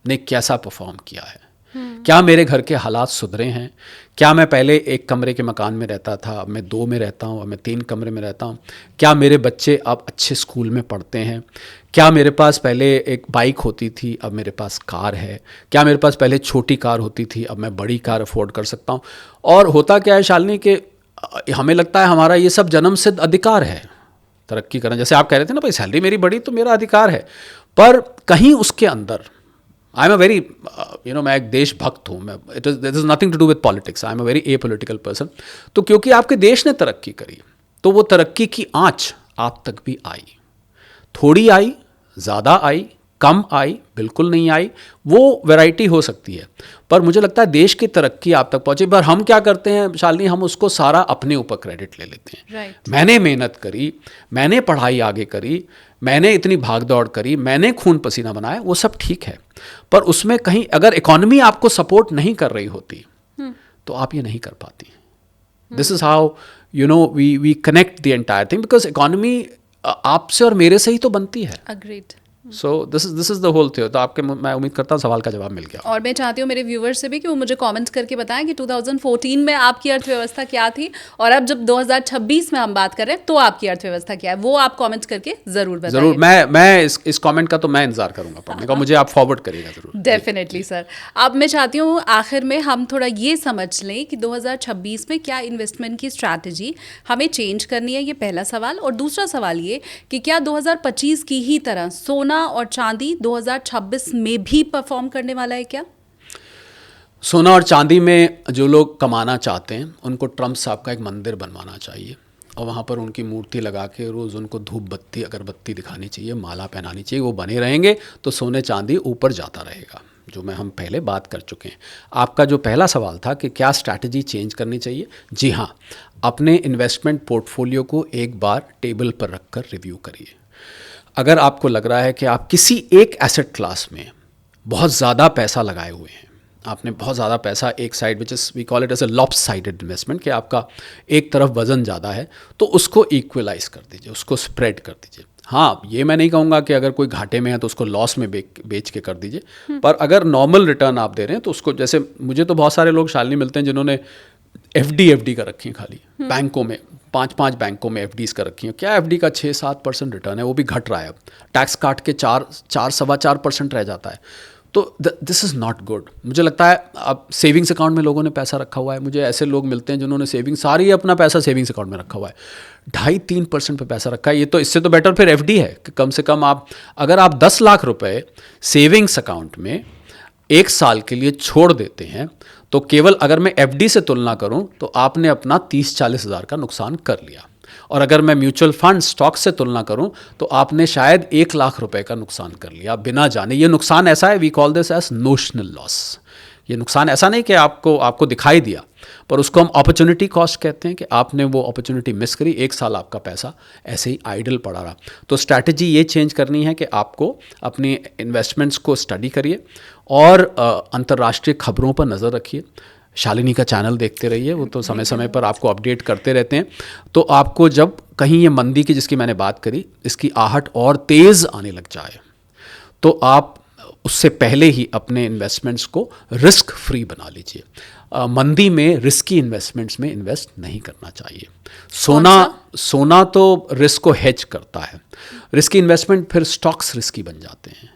ने कैसा परफॉर्म किया है। क्या मेरे घर के हालात सुधरे हैं? क्या मैं पहले 1 कमरे के मकान में रहता था, अब मैं 2 में रहता हूँ, अब मैं 3 कमरे में रहता हूँ? क्या मेरे बच्चे अब अच्छे स्कूल में पढ़ते हैं? क्या मेरे पास पहले एक बाइक होती थी, अब मेरे पास कार है? क्या मेरे पास पहले छोटी कार होती थी, अब मैं बड़ी कार अफोर्ड कर सकता हूँ? और होता क्या है शालिनी, कि हमें लगता है हमारा ये सब जन्म सिद्ध अधिकार है तरक्की करना। जैसे आप कह रहे थे ना, भाई सैलरी मेरी बढ़ी तो मेरा अधिकार है, पर कहीं उसके अंदर आई एम अ वेरी मैं एक देशभक्त हूँ। मैं it is nothing to do with politics, I am a very apolitical person. तो क्योंकि आपके देश ने तरक्की करी, तो वो तरक्की की आँच आप तक भी आई। थोड़ी आई, ज़्यादा आई, कम आई, बिल्कुल नहीं आई, वो वैरायटी हो सकती है, पर मुझे लगता है देश की तरक्की आप तक पहुँची। पर हम क्या करते हैं शालिनी, हम उसको सारा अपने ऊपर क्रेडिट ले लेते हैं। Right. मैंने मेहनत करी, मैंने पढ़ाई आगे करी, मैंने इतनी भाग दौड़ करी, मैंने खून पसीना बनाया, वो सब ठीक है, पर उसमें कहीं अगर इकोनॉमी आपको सपोर्ट नहीं कर रही होती, तो आप ये नहीं कर पाती। This is how we connect the entire thing, because economy आपसे और मेरे से ही तो बनती है। Agreed. So this is the whole thing. तो आपके, मैं उम्मीद करता हूँ सवाल का जवाब मिल गया। और मैं चाहती हूँ मेरे व्यूवर्स से भी कि वो मुझे कमेंट्स करके बताएं कि 2014 में आपकी अर्थव्यवस्था क्या थी, और अब जब 2026 में हम बात कर रहे हैं तो आपकी अर्थव्यवस्था क्या है, वो आप कमेंट्स करके जरूर बताइए। जरूर, मैं इस कमेंट का तो मैं इंतजार करूंगा पढ़ने का, मुझे आप फॉरवर्ड करिएगा जरूर। Definitely sir. अब मैं चाहती हूँ आखिर में हम थोड़ा ये समझ लें कि 2026 में क्या इन्वेस्टमेंट की स्ट्रैटेजी हमें चेंज करनी है, ये पहला सवाल। और दूसरा सवाल ये कि क्या 2025 की ही तरह सोना और चांदी 2026 में भी परफॉर्म करने वाला है क्या? सोना और चांदी में जो लोग कमाना चाहते हैं, उनको ट्रम्प साहब का एक मंदिर बनवाना चाहिए। और वहाँ पर उनकी मूर्ति लगा के रोज़ उनको धूप बत्ती अगरबत्ती दिखानी चाहिए, माला पहनानी चाहिए, वो बने रहेंगे तो सोने चांदी ऊपर जाता रहेगा, जो मैं हम पहले बात कर चुके हैं। आपका जो पहला सवाल था कि क्या स्ट्रैटेजी चेंज करनी चाहिए, जी हाँ, अपने इन्वेस्टमेंट पोर्टफोलियो को एक बार टेबल पर रख कर रिव्यू करिए। अगर आपको लग रहा है कि आप किसी एक एसेट क्लास में बहुत ज़्यादा पैसा लगाए हुए हैं, आपने बहुत ज़्यादा पैसा एक side which is we call it as a lopsided investment, कि आपका एक तरफ वज़न ज़्यादा है, तो उसको इक्वलाइज कर दीजिए, उसको स्प्रेड कर दीजिए। हाँ, ये मैं नहीं कहूँगा कि अगर कोई घाटे में है तो उसको लॉस में बेच के कर दीजिए, पर अगर नॉर्मल रिटर्न आप दे रहे हैं तो उसको, जैसे मुझे तो बहुत सारे लोग शालिनी मिलते हैं जिन्होंने एफडी कर रखी है खाली बैंकों में, 5 बैंकों में एफडीज कर रखी हैं। क्या एफडी का 6-7% रिटर्न है, वो भी घट रहा है, अब टैक्स काट के 4-4.25% रह जाता है। तो दिस इज़ नॉट गुड। मुझे लगता है अब सेविंग्स अकाउंट में लोगों ने पैसा रखा हुआ है, मुझे ऐसे लोग मिलते हैं जिन्होंने सारी अपना पैसा सेविंग्स अकाउंट में रखा हुआ है, 2.5-3% पे पैसा रखा है। ये तो इससे तो बेटर फिर एफडी है कि कम से कम आप, अगर आप 10 लाख रुपए सेविंग्स अकाउंट में 1 साल के लिए छोड़ देते हैं, तो केवल अगर मैं एफडी से तुलना करूं तो आपने अपना 30-40 हज़ार का नुकसान कर लिया, और अगर मैं म्यूचुअल फंड स्टॉक से तुलना करूं तो आपने शायद 1 लाख रुपए का नुकसान कर लिया बिना जाने। ये नुकसान ऐसा है, we call this as notional loss. ये नुकसान ऐसा नहीं कि आपको दिखाई दिया, पर उसको हम अपॉर्चुनिटी कॉस्ट कहते हैं, कि आपने वो अपॉर्चुनिटी मिस करी, 1 साल आपका पैसा ऐसे ही आइडल पड़ा रहा। तो स्ट्रैटेजी ये चेंज करनी है कि आपको अपनी इन्वेस्टमेंट्स को स्टडी करिए और अंतर्राष्ट्रीय खबरों पर नज़र रखिए। शालिनी का चैनल देखते रहिए, वो तो समय समय पर आपको अपडेट करते रहते हैं। तो आपको जब कहीं ये मंदी की जिसकी मैंने बात करी, इसकी आहट और तेज़ आने लग जाए, तो आप उससे पहले ही अपने इन्वेस्टमेंट्स को रिस्क फ्री बना लीजिए। मंदी में रिस्की इन्वेस्टमेंट्स में इन्वेस्ट नहीं करना चाहिए। सोना तो रिस्क को हेज करता है, रिस्की इन्वेस्टमेंट फिर स्टॉक्स रिस्की बन जाते हैं,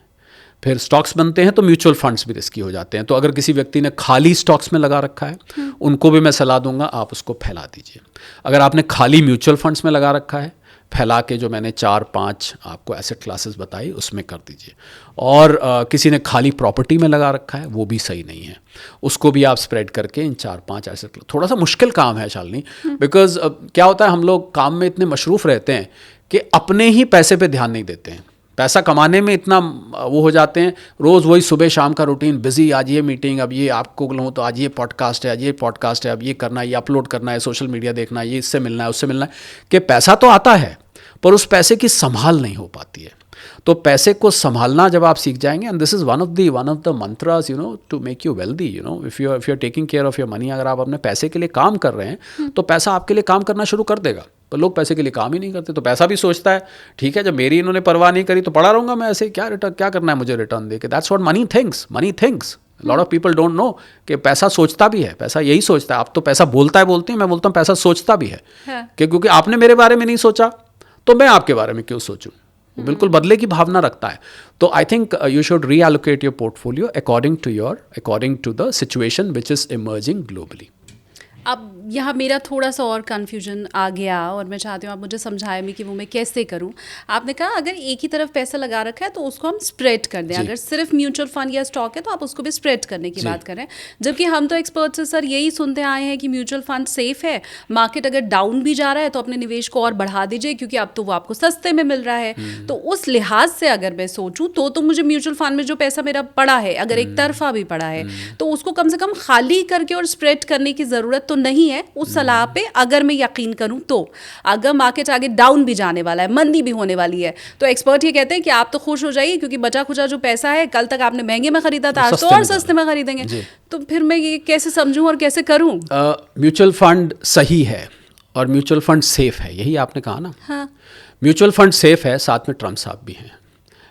फिर स्टॉक्स बनते हैं तो म्यूचुअल फंड्स भी रिस्की हो जाते हैं। तो अगर किसी व्यक्ति ने खाली स्टॉक्स में लगा रखा है, उनको भी मैं सलाह दूंगा आप उसको फैला दीजिए। अगर आपने खाली म्यूचुअल फंड्स में लगा रखा है, फैला के जो मैंने 4-5 आपको एसेट क्लासेस बताई उसमें कर दीजिए। और किसी ने खाली प्रॉपर्टी में लगा रखा है, वो भी सही नहीं है, उसको भी आप स्प्रेड करके इन 4-5 एसेट, थोड़ा सा मुश्किल काम है शालिनी, बिकॉज क्या होता है, हम लोग काम में इतने मशरूफ़ रहते हैं कि अपने ही पैसे पे ध्यान नहीं देते हैं। पैसा कमाने में इतना वो हो जाते हैं, रोज़ वही सुबह शाम का रूटीन बिजी, आज ये मीटिंग, अब ये आपको लूँ तो आज ये पॉडकास्ट है, आज ये पॉडकास्ट है, अब ये करना है, ये अपलोड करना है, सोशल मीडिया देखना है, ये इससे मिलना है, उससे मिलना है, कि पैसा तो आता है पर उस पैसे की संभाल नहीं हो पाती है। तो पैसे को संभालना जब आप सीख जाएंगे, and this is one of the mantras to make you wealthy, if you are taking care of your money. अगर आप अपने पैसे के लिए काम कर रहे हैं तो पैसा आपके लिए काम करना शुरू कर देगा। पर लोग पैसे के लिए काम ही नहीं करते, तो पैसा भी सोचता है ठीक है, जब मेरी इन्होंने परवाह नहीं करी तो पड़ा रहूँगा मैं ऐसे, क्या करना है मुझे रिटर्न दे के। That's what money thinks. Lot of people don't know कि पैसा सोचता भी है, पैसा यही सोचता है। आप तो पैसा बोलते हैं, मैं बोलता हूँ पैसा सोचता भी है, क्योंकि आपने मेरे बारे में नहीं सोचा तो मैं आपके बारे में क्यों सोचूं। वो बिल्कुल बदले की भावना रखता है। तो I think you should reallocate your portfolio according to the situation which is emerging globally. अब यहाँ मेरा थोड़ा सा और कन्फ्यूजन आ गया और मैं चाहती हूँ आप मुझे समझाएं भी कि वो मैं कैसे करूँ। आपने कहा अगर एक ही तरफ पैसा लगा रखा है तो उसको हम स्प्रेड कर दें, अगर सिर्फ म्यूचुअल फंड या स्टॉक है तो आप उसको भी स्प्रेड करने की बात करें। जबकि हम तो एक्सपर्ट से सर यही सुनते आए हैं कि म्यूचुअल फंड सेफ है, मार्केट अगर डाउन भी जा रहा है तो अपने निवेश को और बढ़ा दीजिए क्योंकि अब तो वो आपको सस्ते में मिल रहा है। तो उस लिहाज से अगर मैं सोचूं तो मुझे म्यूचुअल फंड में जो पैसा मेरा पड़ा है, अगर एक तरफा भी पड़ा है, तो उसको कम से कम खाली करके और स्प्रेड करने की ज़रूरत तो नहीं है। उस सलाह पे अगर मैं यकीन करूं तो अगर मार्केट आगे डाउन भी जाने वाला है, मंदी भी होने वाली है, तो एक्सपर्ट ये कहते हैं कि आप तो खुश हो जाइए क्योंकि बचा खुचा जो पैसा है कल तक आपने महंगे में खरीदा था, आज तो और सस्ते में खरीदेंगे। तो फिर मैं ये कैसे समझूं और कैसे करूं? म्यूचुअल फंड सही है और म्यूचुअल फंड सेफ है, यही आपने कहा ना। हाँ। म्यूचुअल फंड सेफ है, साथ में ट्रम्प साहब भी हैं।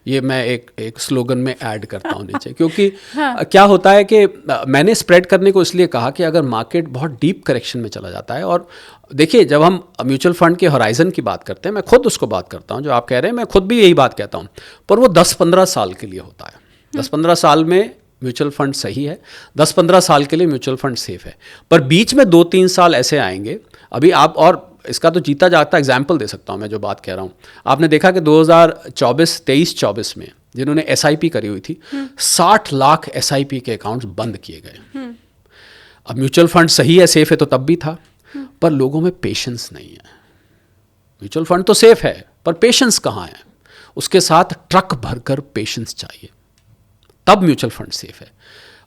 ये मैं एक स्लोगन में ऐड करता हूँ नीचे, क्योंकि क्या होता है कि मैंने स्प्रेड करने को इसलिए कहा कि अगर मार्केट बहुत डीप करेक्शन में चला जाता है, और देखिए जब हम म्यूचुअल फंड के होराइजन की बात करते हैं, मैं खुद उसको बात करता हूँ जो आप कह रहे हैं, मैं खुद भी यही बात कहता हूँ, पर वो 10-15 साल के लिए होता है। 10-15 साल में म्यूचुअल फंड सही है, 10-15 साल के लिए म्यूचुअल फंड सेफ है, पर बीच में 2-3 साल ऐसे आएंगे। अभी आप, और इसका तो जीता जागता एग्जाम्पल दे सकता हूँ मैं जो बात कह रहा हूँ। आपने देखा कि 2023-24 में जिन्होंने SIP करी हुई थी, 60 लाख SIP के अकाउंट्स बंद किए गए। अब म्यूचुअल फंड सही है, सेफ है, तो तब भी था, पर लोगों में पेशेंस नहीं है। म्यूचुअल फंड तो सेफ है, पर पेशेंस कहाँ है? उसके साथ ट्रक भरकर पेशेंस चाहिए, तब म्यूचुअल फंड सेफ है।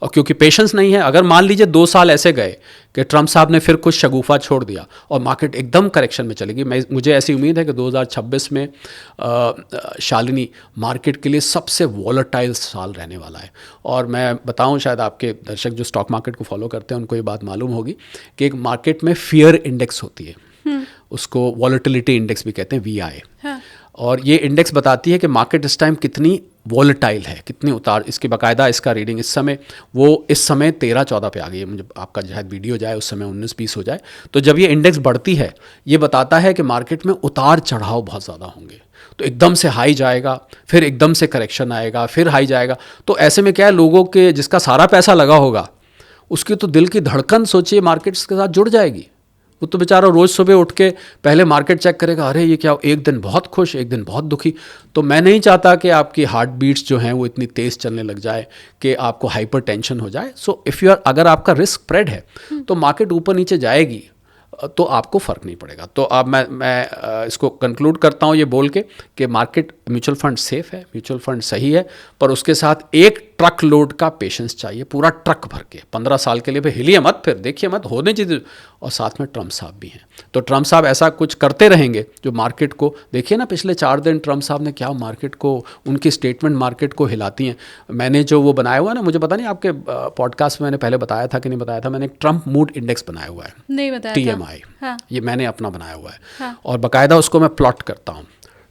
और क्योंकि पेशेंस नहीं है, अगर मान लीजिए 2 साल ऐसे गए कि ट्रम्प साहब ने फिर कुछ शगुफा छोड़ दिया और मार्केट एकदम करेक्शन में चलेगी, मुझे ऐसी उम्मीद है कि 2026 में शालिनी मार्केट के लिए सबसे वॉलेटाइल साल रहने वाला है। और मैं बताऊं, शायद आपके दर्शक जो स्टॉक मार्केट को फॉलो करते हैं उनको ये बात मालूम होगी कि एक मार्केट में फियर इंडेक्स होती है, उसको वॉलेटिलिटी इंडेक्स भी कहते हैं, VI। हाँ। और ये इंडेक्स बताती है कि मार्केट इस टाइम कितनी वॉलेटाइल है, कितनी उतार, इसकी बाकायदा इसका रीडिंग इस समय 13-14 पे आ गई है। मुझे आपका शायद वीडियो जाए उस समय 19-20 हो जाए। तो जब ये इंडेक्स बढ़ती है, ये बताता है कि मार्केट में उतार चढ़ाव बहुत ज़्यादा होंगे। तो एकदम से हाई जाएगा, फिर एकदम से करेक्शन आएगा, फिर हाई जाएगा। तो ऐसे में क्या है, लोगों के जिसका सारा पैसा लगा होगा उसकी तो दिल की धड़कन सोचिए मार्केट्स के साथ जुड़ जाएगी। वो तो बेचारा रोज़ सुबह उठ के पहले मार्केट चेक करेगा, अरे ये क्या, एक दिन बहुत खुश, एक दिन बहुत दुखी। तो मैं नहीं चाहता कि आपकी हार्ट बीट्स जो हैं वो इतनी तेज़ चलने लग जाए कि आपको हाइपर टेंशन हो जाए। सो अगर आपका रिस्क स्प्रेड है तो मार्केट ऊपर नीचे जाएगी तो आपको फ़र्क नहीं पड़ेगा। तो अब मैं इसको कंक्लूड करता हूँ ये बोल के कि मार्केट, म्यूचुअल फंड सेफ़ है, म्यूचुअल फंड सही है, पर उसके साथ एक ट्रक लोड का पेशेंस चाहिए, पूरा ट्रक भर के 15 साल के लिए। फिर हिलिए मत, फिर देखिए मत, होने चाहिए। और साथ में ट्रम्प साहब भी हैं, तो ट्रम्प साहब ऐसा कुछ करते रहेंगे जो मार्केट को, देखिए ना पिछले 4 दिन ट्रम्प साहब ने क्या मार्केट को, उनकी स्टेटमेंट मार्केट को हिलाती हैं। मैंने जो वो बनाया हुआ है ना, मुझे पता नहीं आपके पॉडकास्ट में मैंने पहले बताया था कि नहीं बताया था, मैंने एक ट्रम्प मूड इंडेक्स बनाया हुआ है, नहीं बताया TMI। हाँ। ये मैंने अपना बनाया हुआ है। हाँ। और बाकायदा उसको मैं प्लॉट करता हूँ।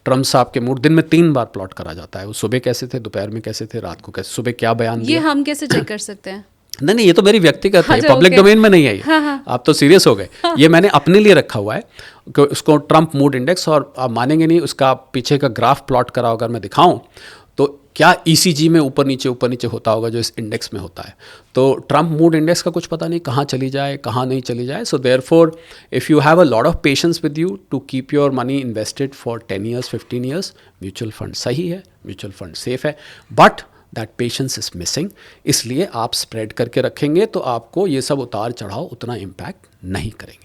ट्रम्प साहब के मूड दिन में 3 बार प्लॉट करा जाता है। वो सुबह कैसे थे, दोपहर में कैसे थे, रात को कैसे, सुबह क्या बयान ये दिया। हम कैसे चेक कर सकते हैं? नहीं, ये तो मेरी व्यक्तिगत है, अच्छा, पब्लिक ओके। डोमेन में नहीं है ये। हाँ। आप तो सीरियस हो गए। ये मैंने अपने लिए रखा हुआ है कि उसको ट्रम्प मूड इंडेक्स, और आप मानेंगे नहीं, उसका पीछे का ग्राफ प्लॉट करा अगर मैं दिखाऊं तो क्या ECG में ऊपर नीचे होता होगा जो इस इंडेक्स में होता है। तो ट्रम्प मूड इंडेक्स का कुछ पता नहीं कहाँ चली जाए, कहाँ नहीं चली जाए। So therefore if you have a lot of patience with you to keep your money invested for 10 years 15 years, mutual fund सही है, म्यूचुअल फंड सेफ है, but that patience is missing. इसलिए आप स्प्रेड करके रखेंगे तो आपको ये सब उतार चढ़ाव उतना इम्पैक्ट नहीं करेंगे।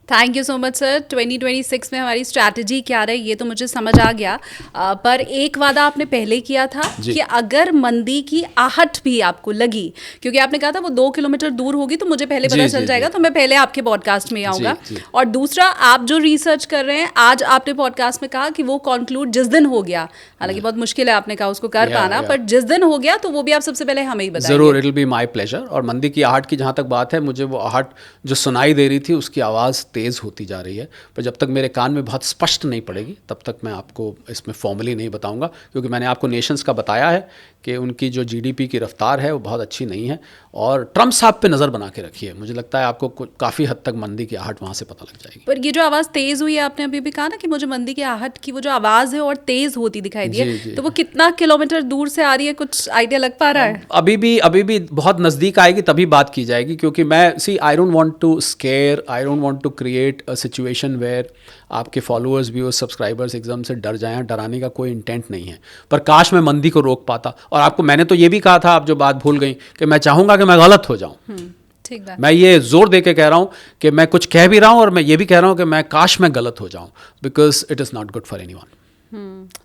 Thank you so much sir. 2026 में हमारी स्ट्रैटेजी क्या रही ये तो मुझे समझ आ गया, पर एक वादा आपने पहले किया था कि अगर मंदी की आहट भी आपको लगी, क्योंकि आपने कहा था वो 2 किलोमीटर दूर होगी तो मुझे पहले पता चल जाएगा, तो मैं पहले आपके पॉडकास्ट में आऊँगा। और दूसरा, आप जो रिसर्च कर रहे हैं, आज आपने पॉडकास्ट में कहा कि वो कॉन्क्लूड जिस दिन हो गया, हालांकि बहुत मुश्किल है आपने कहा उसको कर पाना, पर जिस दिन हो गया तो वो भी आप सबसे पहले हमें ही बताएंगे। ज़रूर, it will be my pleasure. और मंदी की आहट की जहाँ तक बात है, मुझे वो आहट जो सुनाई दे रही थी उसकी आवाज़ तेज़ होती जा रही है, पर जब तक मेरे कान में बहुत स्पष्ट नहीं पड़ेगी तब तक मैं आपको इसमें फॉर्मली नहीं बताऊंगा, क्योंकि मैंने आपको नेशंस का बताया है कि उनकी जो GDP की रफ्तार है वो बहुत अच्छी नहीं है। और ट्रम्प साहब पे नज़र बना के रखिए, मुझे लगता है आपको काफ़ी हद तक मंदी की आहट वहाँ से पता लग जाएगी। पर ये जो आवाज़ तेज़ हुई है, आपने अभी भी कहा ना कि मुझे मंदी की आहट की वो जो आवाज़ है और तेज़ होती दिखाई दी है, तो वो कितना किलोमीटर दूर से आ रही है, कुछ आइडिया लग पा रहा है? अभी भी बहुत नज़दीक आएगी तभी बात की जाएगी, क्योंकि मैं I don't want to scare, I don't want to create a situation where आपके फॉलोअर्स, व्यूअर्स, सब्सक्राइबर्स एकदम से डर जाएं। डराने का कोई इंटेंट नहीं है, पर काश मैं मंदी को रोक पाता। और आपको मैंने तो ये भी कहा था, आप जो बात भूल गई, कि मैं चाहूँगा कि मैं गलत हो जाऊँ। ठीक बात। मैं ये जोर दे के कह रहा हूँ कि मैं कुछ कह भी रहा हूँ और मैं ये भी कह रहा हूँ कि मैं काश मैं गलत हो जाऊँ, because it is not good for anyone.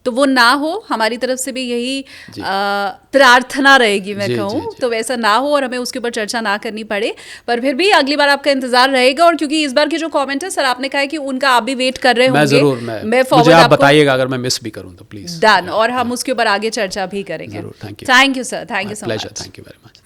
तो वो ना हो, हमारी तरफ से भी यही प्रार्थना रहेगी, मैं कहूँ तो वैसा ना हो और हमें उसके ऊपर चर्चा ना करनी पड़े। पर फिर भी अगली बार आपका इंतजार रहेगा, और क्योंकि इस बार के जो कमेंट है सर, आपने कहा है कि उनका आप भी वेट कर रहे होंगे, मैं मुझे आप बताइएगा अगर मैं मिस भी करूँ तो प्लीज। डन, और हम उसके ऊपर आगे चर्चा भी करेंगे। Thank you sir, thank you so much. Thank you very much.